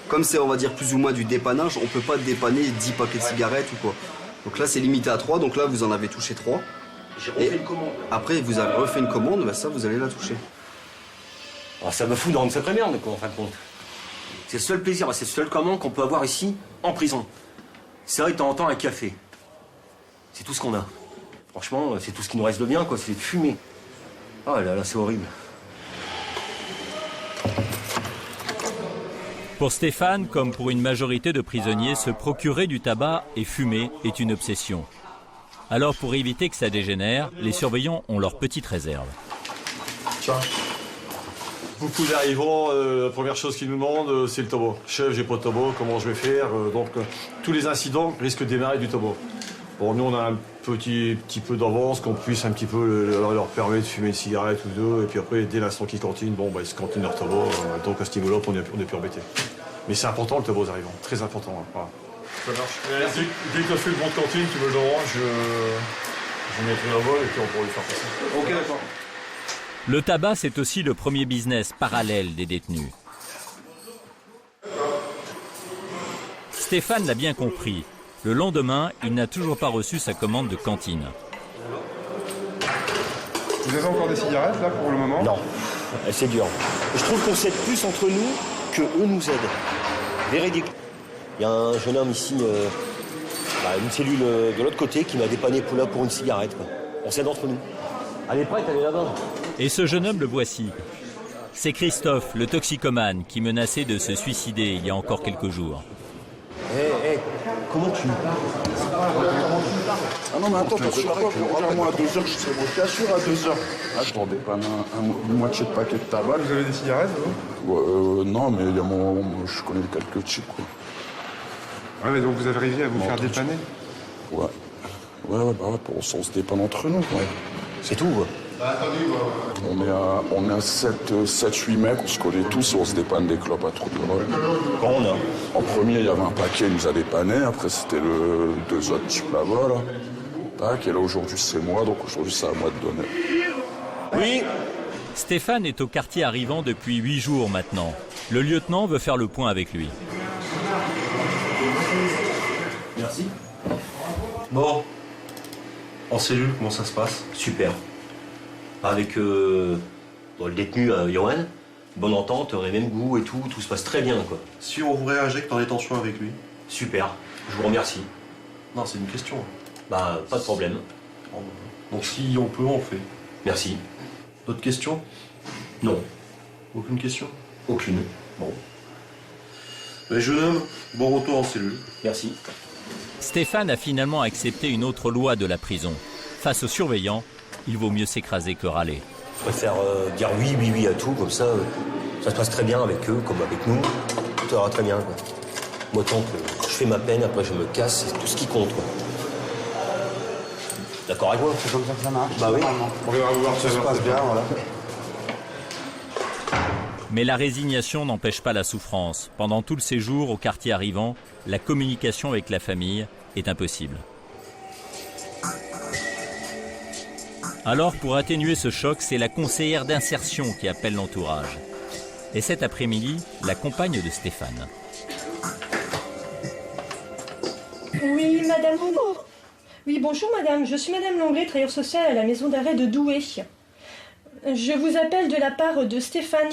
Speaker 7: Comme c'est, on va dire, plus ou moins du dépannage, on peut pas dépanner 10 paquets de cigarettes ou quoi. Donc là, c'est limité à 3, donc là, vous en avez touché 3.
Speaker 6: J'ai refait une commande.
Speaker 7: Après, vous avez refait une commande, ben ça, vous allez la toucher.
Speaker 6: Alors ça me fout dans une sacrée merde quoi, en fin de compte. C'est le seul plaisir, c'est le seul commande qu'on peut avoir ici, en prison. C'est vrai de temps en temps un café. C'est tout ce qu'on a. Franchement, c'est tout ce qui nous reste de bien, quoi. C'est fumé. Oh là là, c'est horrible.
Speaker 1: Pour Stéphane, comme pour une majorité de prisonniers, se procurer du tabac et fumer est une obsession. Alors pour éviter que ça dégénère, les surveillants ont leur petite réserve.
Speaker 13: Tiens. Beaucoup d'arrivants, la première chose qu'ils nous demandent, c'est le tabac. Chef, j'ai pas de tabac, comment je vais faire? Donc tous les incidents risquent de démarrer du tabac. Bon, nous on a un petit peu d'avance, qu'on puisse un petit peu leur permettre de fumer une cigarette ou deux, et puis après, dès l'instant qu'ils cantinent, bon, bah, ils se cantinent leur tabac, donc à ce niveau-là, on est plus embêtés. Mais c'est important le tabac aux arrivants, très important. Hein. Voilà. Ça marche. Dès que tu as fait le bon de cantine, tu me le donneras, je mettrai la voile et puis on pourra lui faire passer. Ok, d'accord.
Speaker 1: Le tabac, c'est aussi le premier business parallèle des détenus. Stéphane l'a bien compris. Le lendemain, il n'a toujours pas reçu sa commande de cantine.
Speaker 4: Vous avez encore des cigarettes là pour le moment?
Speaker 6: Non, c'est dur. Je trouve qu'on s'aide plus entre nous que eux nous aident. Véridique. Il y a un jeune homme ici, une cellule de l'autre côté, qui m'a dépanné pour une cigarette. Quoi. On s'aide entre nous. Elle est prête, elle est là-bas.
Speaker 1: Et ce jeune homme, le voici. C'est Christophe, le toxicomane, qui menaçait de se suicider il y a encore quelques jours.
Speaker 6: Comment tu me parles?
Speaker 3: Ah non, mais attends, moi à 2h, je t'assure à 2h. Ah, je t'en dépanne une moitié de paquet de tabac.
Speaker 4: Vous avez des cigarettes, vous?
Speaker 3: Non, mais il y a je connais quelques types, quoi.
Speaker 4: Ouais, mais donc vous avez réussi à vous faire dépanner?
Speaker 3: Ouais, on se dépanne entre nous, quoi.
Speaker 6: C'est tout, quoi.
Speaker 3: On est à 7-8 mecs, on se connaît tous et on se dépanne des clopes à tour de rôle.
Speaker 6: Quand on a?
Speaker 3: En premier, il y avait un paquet, il nous a dépanné. Après, c'était deux autres types là-bas, là. Tac, et là, aujourd'hui, c'est moi, donc aujourd'hui, c'est à moi de donner.
Speaker 6: Oui.
Speaker 1: Stéphane est au quartier arrivant depuis 8 jours maintenant. Le lieutenant veut faire le point avec lui.
Speaker 5: Merci. Bon. En cellule, comment ça se passe?
Speaker 6: Super. Avec le détenu Johan, bonne entente, même goût et tout se passe très bien quoi.
Speaker 5: Si on vous réinjecte en détention avec lui?
Speaker 6: Super, je vous remercie.
Speaker 5: Non, c'est une question.
Speaker 6: Bah, pas de problème.
Speaker 5: Donc si on peut, on le fait.
Speaker 6: Merci.
Speaker 5: D'autres questions?
Speaker 6: Non.
Speaker 5: Aucune question?
Speaker 6: Aucune. Bon.
Speaker 5: Mais jeune homme, bon retour en cellule.
Speaker 6: Merci.
Speaker 1: Stéphane a finalement accepté une autre loi de la prison. Face aux surveillants, il vaut mieux s'écraser que râler.
Speaker 6: Je préfère dire oui à tout, comme ça, ça se passe très bien avec eux, comme avec nous. Tout ira très bien, quoi. Moi, tant que je fais ma peine, après je me casse, c'est tout ce qui compte, quoi. D'accord avec moi?
Speaker 17: C'est comme ça que ça marche?
Speaker 6: Bah oui.
Speaker 4: On va voir si
Speaker 17: ça se passe bien, voilà.
Speaker 1: Mais la résignation n'empêche pas la souffrance. Pendant tout le séjour au quartier arrivant, la communication avec la famille est impossible. Alors, pour atténuer ce choc, c'est la conseillère d'insertion qui appelle l'entourage. Et cet après-midi, la compagne de Stéphane.
Speaker 18: Oui, madame. Oui, bonjour madame. Je suis madame Langlais, travailleuse sociale à la maison d'arrêt de Douai. Je vous appelle de la part de Stéphane.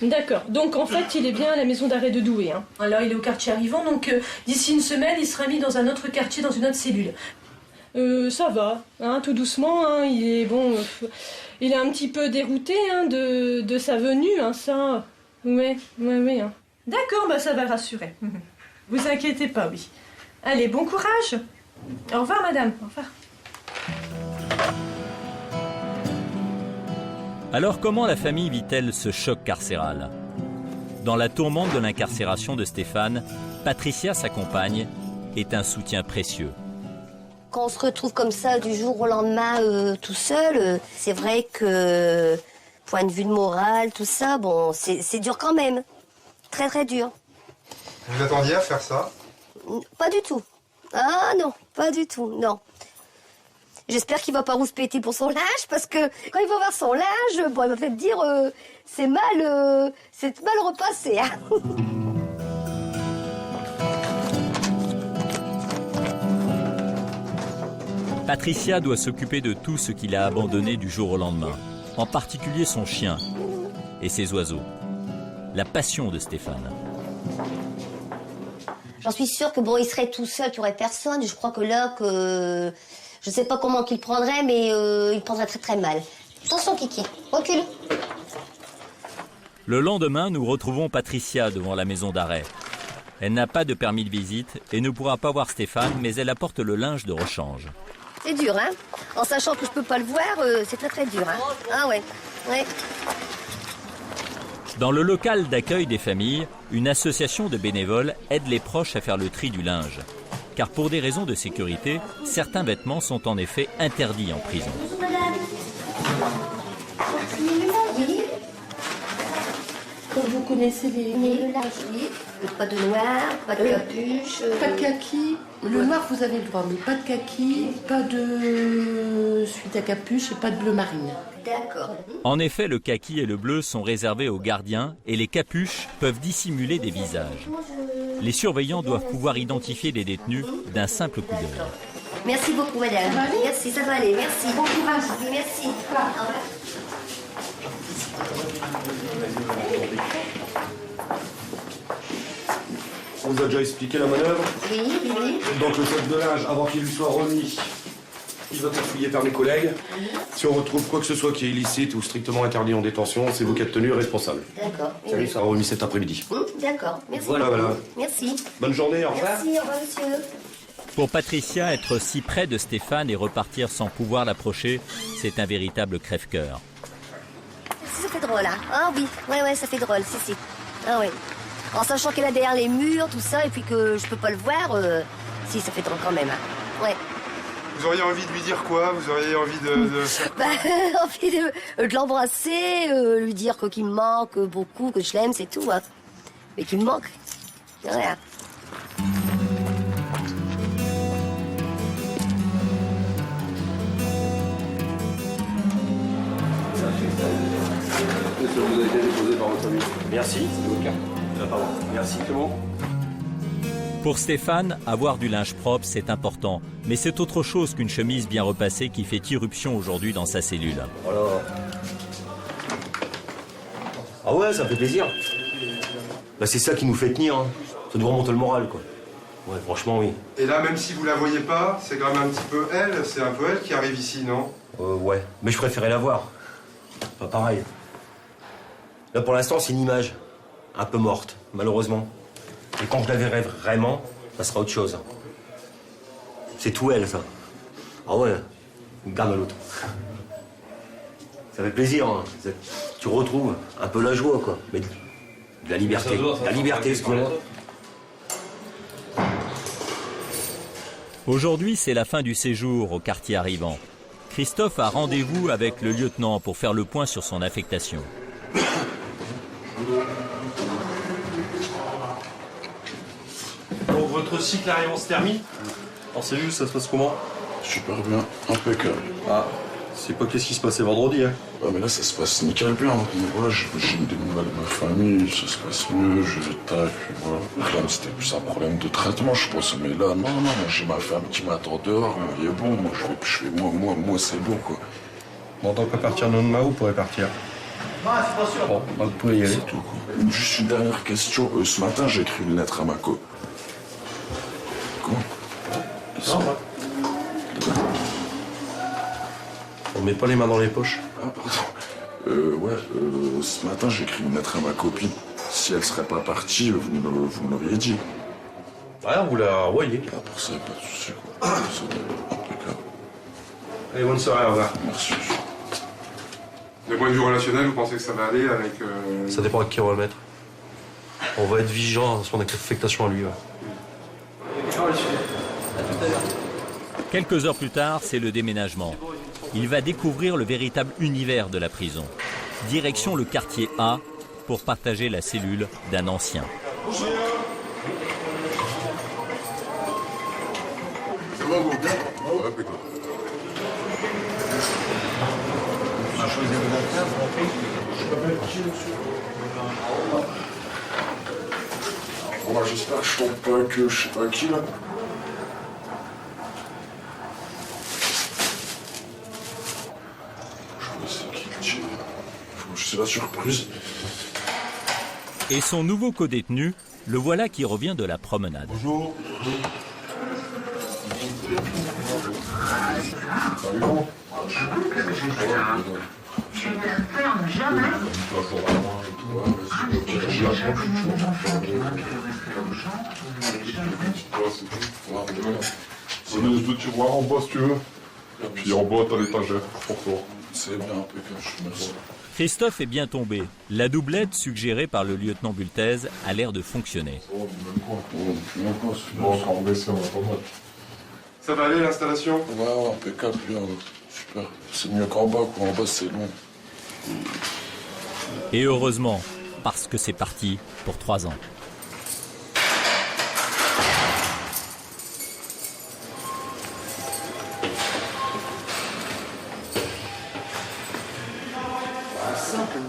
Speaker 18: D'accord. Donc en fait, il est bien à la maison d'arrêt de Douai. Hein. Alors il est au quartier arrivant, donc d'ici une semaine, il sera mis dans un autre quartier, dans une autre cellule. Ça va, hein, tout doucement. Hein, il est bon, il est un petit peu dérouté hein, de sa venue, hein, ça. Oui. Hein. D'accord, bah ça va rassurer. Vous inquiétez pas, oui. Allez, bon courage. Au revoir, madame. Au revoir.
Speaker 1: Alors comment la famille vit-elle ce choc carcéral? Dans la tourmente de l'incarcération de Stéphane, Patricia, sa compagne, est un soutien précieux.
Speaker 17: quand on se retrouve comme ça du jour au lendemain tout seul, c'est vrai que, point de vue de morale, tout ça, bon, c'est dur quand même. Très très dur.
Speaker 4: Vous attendiez à faire ça?
Speaker 17: Pas du tout. Ah non, pas du tout, non. J'espère qu'il va pas rouspéter pour son linge, parce que quand il va voir son linge, bon, il va peut-être dire c'est mal repassé. Hein.
Speaker 1: Patricia doit s'occuper de tout ce qu'il a abandonné du jour au lendemain, en particulier son chien et ses oiseaux. La passion de Stéphane.
Speaker 17: J'en suis sûre que bon, il serait tout seul, qu'il n'y aurait personne. Je crois que là, je sais pas comment qu'il prendrait, mais il prendrait très très mal. Attention, Kiki, recule.
Speaker 1: Le lendemain, nous retrouvons Patricia devant la maison d'arrêt. Elle n'a pas de permis de visite et ne pourra pas voir Stéphane, mais elle apporte le linge de rechange.
Speaker 17: C'est dur, hein. En sachant que je peux pas le voir, c'est très très dur, hein. Ah ouais, ouais.
Speaker 1: Dans le local d'accueil des familles, une association de bénévoles aide les proches à faire le tri du linge. Car pour des raisons de sécurité, certains vêtements sont en effet interdits en prison.
Speaker 14: Vous connaissez les
Speaker 17: lingeries, pas de noir, pas de capuche.
Speaker 14: Pas de kaki. Le noir, vous avez le droit, mais pas de kaki, pas de suite à capuche et pas de bleu marine.
Speaker 17: D'accord.
Speaker 1: En effet, le kaki et le bleu sont réservés aux gardiens et les capuches peuvent dissimuler des visages. Les surveillants doivent pouvoir identifier les détenus d'un simple coup d'œil.
Speaker 17: Merci beaucoup, madame. Merci, ça va aller. Merci. Bon courage. Merci. Au revoir.
Speaker 15: On vous a déjà expliqué la manœuvre?
Speaker 17: Oui.
Speaker 15: Donc le sac de linge, avant qu'il lui soit remis, il va être fouillé par mes collègues. Si on retrouve quoi que ce soit qui est illicite ou strictement interdit en détention, c'est vous qui êtes tenu responsable.
Speaker 17: D'accord.
Speaker 15: Ça lui sera remis cet après-midi.
Speaker 17: D'accord. Merci.
Speaker 15: Voilà.
Speaker 17: Merci.
Speaker 15: Bonne journée, au revoir.
Speaker 17: Merci, au revoir, monsieur.
Speaker 1: Pour Patricia, être si près de Stéphane et repartir sans pouvoir l'approcher, c'est un véritable crève-cœur.
Speaker 17: Ça fait drôle, hein. Ah oui, ouais, ça fait drôle, si. Ah ouais. En sachant qu'elle est derrière les murs, tout ça, et puis que je peux pas le voir, si, ça fait drôle quand même, hein. Ouais.
Speaker 4: Vous auriez envie de lui dire quoi? Vous auriez envie de...
Speaker 17: envie de l'embrasser, lui dire qu'il me manque beaucoup, que je l'aime, c'est tout, hein. Mais qu'il me manque. Rien.
Speaker 2: Vous avez été déposé par votre famille.
Speaker 15: Merci, c'est votre carte. Pardon. Merci, c'est bon.
Speaker 1: Pour Stéphane, avoir du linge propre, c'est important. Mais c'est autre chose qu'une chemise bien repassée qui fait irruption aujourd'hui dans sa cellule.
Speaker 6: Voilà. Ah ouais, ça fait plaisir. Bah, c'est ça qui nous fait tenir. Hein. Ça nous remonte le moral, quoi. Ouais, franchement, oui.
Speaker 4: Et là, même si vous la voyez pas, c'est quand même un petit peu elle, c'est un peu elle qui arrive ici, non?
Speaker 6: Ouais, mais je préférais la voir. Pas pareil. Là, pour l'instant, c'est une image. Un peu morte, malheureusement. Et quand je la verrai vraiment, ça sera autre chose. C'est tout elle, ça. Ah ouais, une gamme à l'autre. Ça fait plaisir, hein. Tu retrouves un peu la joie, quoi. Mais de la liberté. La liberté, excusez-moi.
Speaker 1: Aujourd'hui, c'est la fin du séjour au quartier arrivant. Christophe a rendez-vous avec le lieutenant pour faire le point sur son affectation.
Speaker 5: Donc votre cycle arrivant se termine. En cellule, ça se passe comment?
Speaker 3: Super bien, impeccable.
Speaker 5: Ah, c'est pas qu'est-ce qui se passait vendredi, hein?
Speaker 3: Ouais, mais là, ça se passe nickel bien. Voilà, j'ai des nouvelles de ma famille, ça se passe mieux, je vais tac, puis voilà. Là, c'était plus un problème de traitement, je pense. Mais là, non, j'ai ma femme qui m'attend dehors, moi, il est bon, moi, moi, c'est bon, quoi.
Speaker 5: Bon, donc à partir de demain, vous pourrez partir.
Speaker 3: Non, c'est pas sûr.
Speaker 5: Bon, vous pouvez y aller.
Speaker 3: C'est tout, quoi. Juste une dernière question. Ce matin, j'ai écrit une lettre à ma co. Quoi?
Speaker 5: On met pas les mains dans les poches.
Speaker 3: Ah, pardon. Ce matin, j'ai écrit une lettre à ma copine. Si elle serait pas partie, vous me l'auriez dit.
Speaker 5: Ouais, on vous l'a envoyé.
Speaker 3: Ah, pour ça, pas de soucis, quoi. Impeccable.
Speaker 5: Allez, bonne soirée, au revoir.
Speaker 3: Merci.
Speaker 4: D'un point de vue relationnel, vous pensez que ça va aller avec...
Speaker 5: Ça dépend à qui on va le mettre. On va être vigilant à son affectation à lui. Ouais.
Speaker 7: À tout à l'heure.
Speaker 1: Quelques heures plus tard, c'est le déménagement. Il va découvrir le véritable univers de la prison. Direction le quartier A pour partager la cellule d'un ancien.
Speaker 3: Ça va, vous bien? Ouais, impeccable. Bon, j'espère que je tombe pas que je sais pas qui là. C'est la surprise.
Speaker 1: Et son nouveau codétenu, le voilà qui revient de la promenade.
Speaker 3: Bonjour.
Speaker 19: C'est les deux tiroirs en bas si tu veux. Et puis en bas t'as l'étagère pour toi.
Speaker 3: C'est bien impeccable, merci.
Speaker 1: Christophe est bien tombé. La doublette suggérée par le lieutenant Bultez a l'air de fonctionner.
Speaker 4: Ça va aller l'installation?
Speaker 3: Ouais, impeccable, bien, super. C'est mieux qu'en bas, quoi. En bas, c'est long.
Speaker 1: Et heureusement, parce que c'est parti pour 3 ans.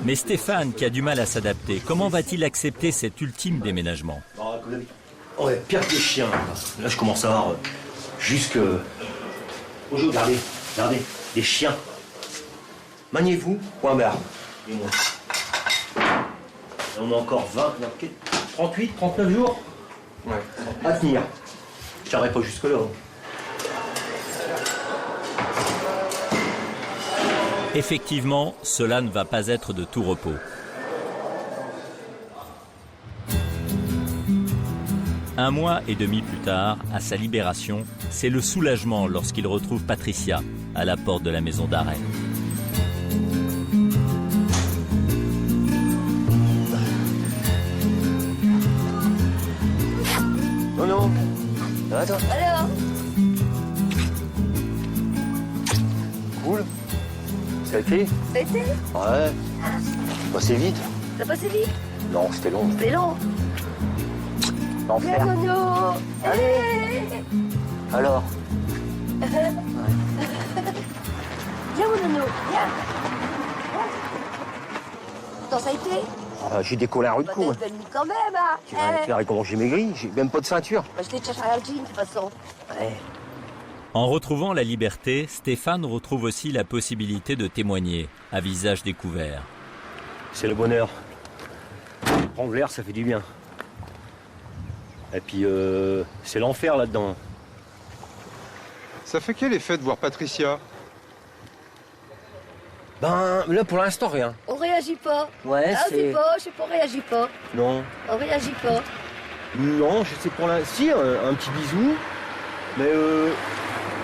Speaker 1: Mais Stéphane, qui a du mal à s'adapter, comment va-t-il accepter cet ultime déménagement?
Speaker 6: Ouais, pire que les chiens. Là, je commence à avoir jusque... Bonjour, regardez, les chiens. Maniez-vous, point barre. Et on a encore 20, 38, 39 jours. Ouais. À tenir. Je tiendrai pas jusque-là.
Speaker 1: Effectivement, cela ne va pas être de tout repos. Un mois et demi plus tard, à sa libération, c'est le soulagement lorsqu'il retrouve Patricia à la porte de la maison d'arrêt.
Speaker 6: Non. Attends.
Speaker 17: Alors?
Speaker 6: Cool. Ça a été?
Speaker 17: Ça a été?
Speaker 6: Ouais. Passé vite.
Speaker 17: Ça passait vite?
Speaker 6: Non, c'était long.
Speaker 17: C'était long.
Speaker 6: L'enfer.
Speaker 17: Viens, Nono.
Speaker 6: Allez. Alors?
Speaker 17: Viens, mon Nono, viens. Attends, ça a été?
Speaker 6: J'ai décollé un rude coup.
Speaker 17: T'as une quand même, hein?
Speaker 6: Tu vas faire comment j'ai maigri, j'ai même pas de ceinture.
Speaker 17: Bah, je t'ai cherché un jean, de toute façon.
Speaker 6: Ouais.
Speaker 1: En retrouvant la liberté, Stéphane retrouve aussi la possibilité de témoigner, à visage découvert.
Speaker 6: C'est le bonheur. Prendre l'air, ça fait du bien. Et puis, c'est l'enfer là-dedans.
Speaker 4: Ça fait quel effet de voir Patricia?
Speaker 6: Ben, là, pour l'instant, rien.
Speaker 17: On réagit pas.
Speaker 6: Ouais,
Speaker 17: ah,
Speaker 6: c'est...
Speaker 17: je sais pas, on réagit pas.
Speaker 6: Non.
Speaker 17: On réagit pas.
Speaker 6: Non, je sais pour l'instant... Si, un petit bisou. Mais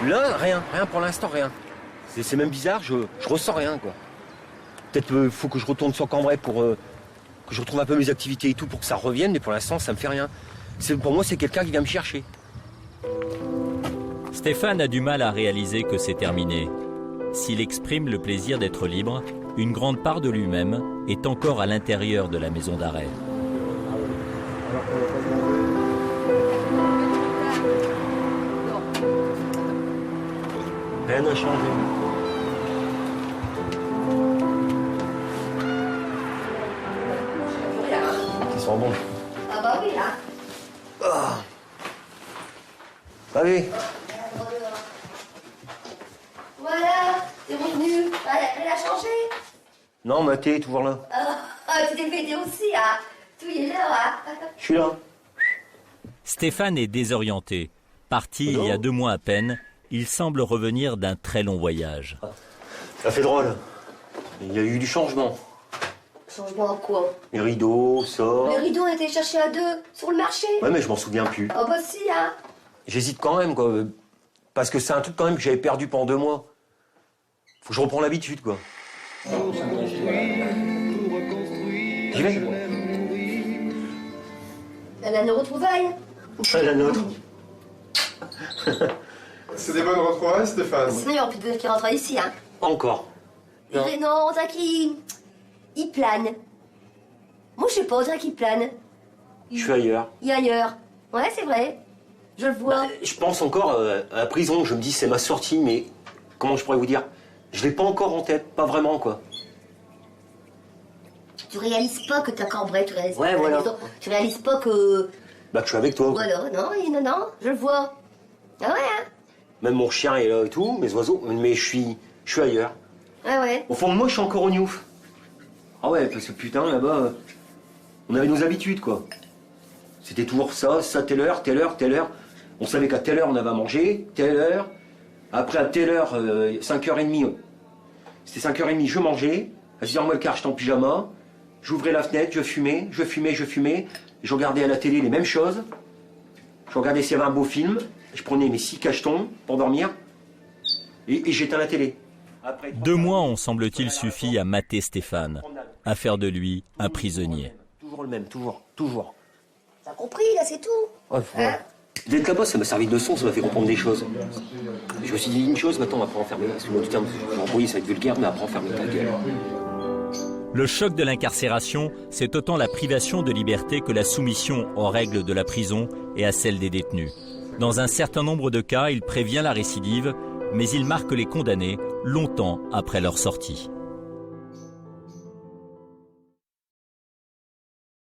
Speaker 6: là, rien pour l'instant, rien. C'est même bizarre, je ressens rien, quoi. Peut-être faut que je retourne sur Cambrai pour que je retrouve un peu mes activités et tout pour que ça revienne, mais pour l'instant, ça me fait rien. Pour moi, c'est quelqu'un qui vient me chercher.
Speaker 1: Stéphane a du mal à réaliser que c'est terminé. S'il exprime le plaisir d'être libre, une grande part de lui-même est encore à l'intérieur de la maison d'arrêt.
Speaker 6: Rien n'a changé. Ils sont bons.
Speaker 17: Ah bah oui, hein.
Speaker 6: Ah. Bah oui.
Speaker 17: Voilà, t'es revenu. Elle a changé.
Speaker 6: Non, mais t'es toujours là.
Speaker 17: Tu t'es fait aussi, hein. Tout y est là, hein.
Speaker 6: Je suis là.
Speaker 1: Stéphane est désorienté. Parti il y a 2 mois à peine, il semble revenir d'un très long voyage.
Speaker 6: Ça fait drôle. Il y a eu du changement.
Speaker 17: Changement en quoi?
Speaker 6: Les rideaux, ça.
Speaker 17: Les rideaux ont été cherchés à 2 sur le marché.
Speaker 6: Ouais, mais je m'en souviens plus.
Speaker 17: Ah bah si, hein.
Speaker 6: J'hésite quand même, quoi. Parce que c'est un truc quand même que j'avais perdu pendant 2 mois. Faut que je reprends l'habitude, quoi. J'y vais.
Speaker 17: Elle a nos retrouvailles.
Speaker 6: La nôtre.
Speaker 4: C'est des bonnes retrouvailles, Stéphane?
Speaker 17: Sinon, il n'y aura plus de qui rentrent ici, hein.
Speaker 6: Pas encore.
Speaker 17: Non, on dirait qu'il plane. Moi, je sais pas, on dirait qu'il plane.
Speaker 6: Je suis ailleurs.
Speaker 17: Il est ailleurs. Ouais, c'est vrai. Je le vois.
Speaker 6: Je pense encore à la prison, je me dis c'est ma sortie, mais comment je pourrais vous dire? Je l'ai pas encore en tête, pas vraiment quoi.
Speaker 17: Tu réalises pas que t'as cambré, tu réalises
Speaker 6: Ouais,
Speaker 17: pas
Speaker 6: voilà.
Speaker 17: Tu réalises pas que...
Speaker 6: Bah que je suis avec toi.
Speaker 17: Voilà, non, je le vois. Ah ouais, hein.
Speaker 6: Même mon chien est là et tout, mes oiseaux, mais je suis ailleurs.
Speaker 17: Ah ouais.
Speaker 6: Au fond de moi, je suis encore au Niouf. Ah ouais, parce que putain, là-bas, on avait nos habitudes, quoi. C'était toujours ça, telle heure, telle heure, telle heure. On savait qu'à telle heure, on avait à manger, telle heure. Après, à telle heure, 5h30, c'était 5h30, je mangeais. À 6h moins le quart, j'étais en pyjama. J'ouvrais la fenêtre, je fumais. Je regardais à la télé les mêmes choses. Je regardais s'il y avait un beau film. Je prenais mes 6 cachetons pour dormir. Et j'éteins la télé. Après,
Speaker 1: 2 mois ont, semble-t-il, suffi à mater Stéphane, à faire de lui un prisonnier.
Speaker 6: Toujours le même, toujours.
Speaker 17: T'as compris, là, c'est tout.
Speaker 6: Ouais,
Speaker 17: Hein?
Speaker 6: D'être là-bas, ça m'a servi de leçon, ça m'a fait comprendre des choses. Je me suis dit une chose, maintenant on va pas enfermer. Excuse-moi du terme, je vais employer, ça va être vulgaire, mais après enfermer ta gueule.
Speaker 1: Le choc de l'incarcération, c'est autant la privation de liberté que la soumission aux règles de la prison et à celles des détenus. Dans un certain nombre de cas, il prévient la récidive, mais il marque les condamnés longtemps après leur sortie.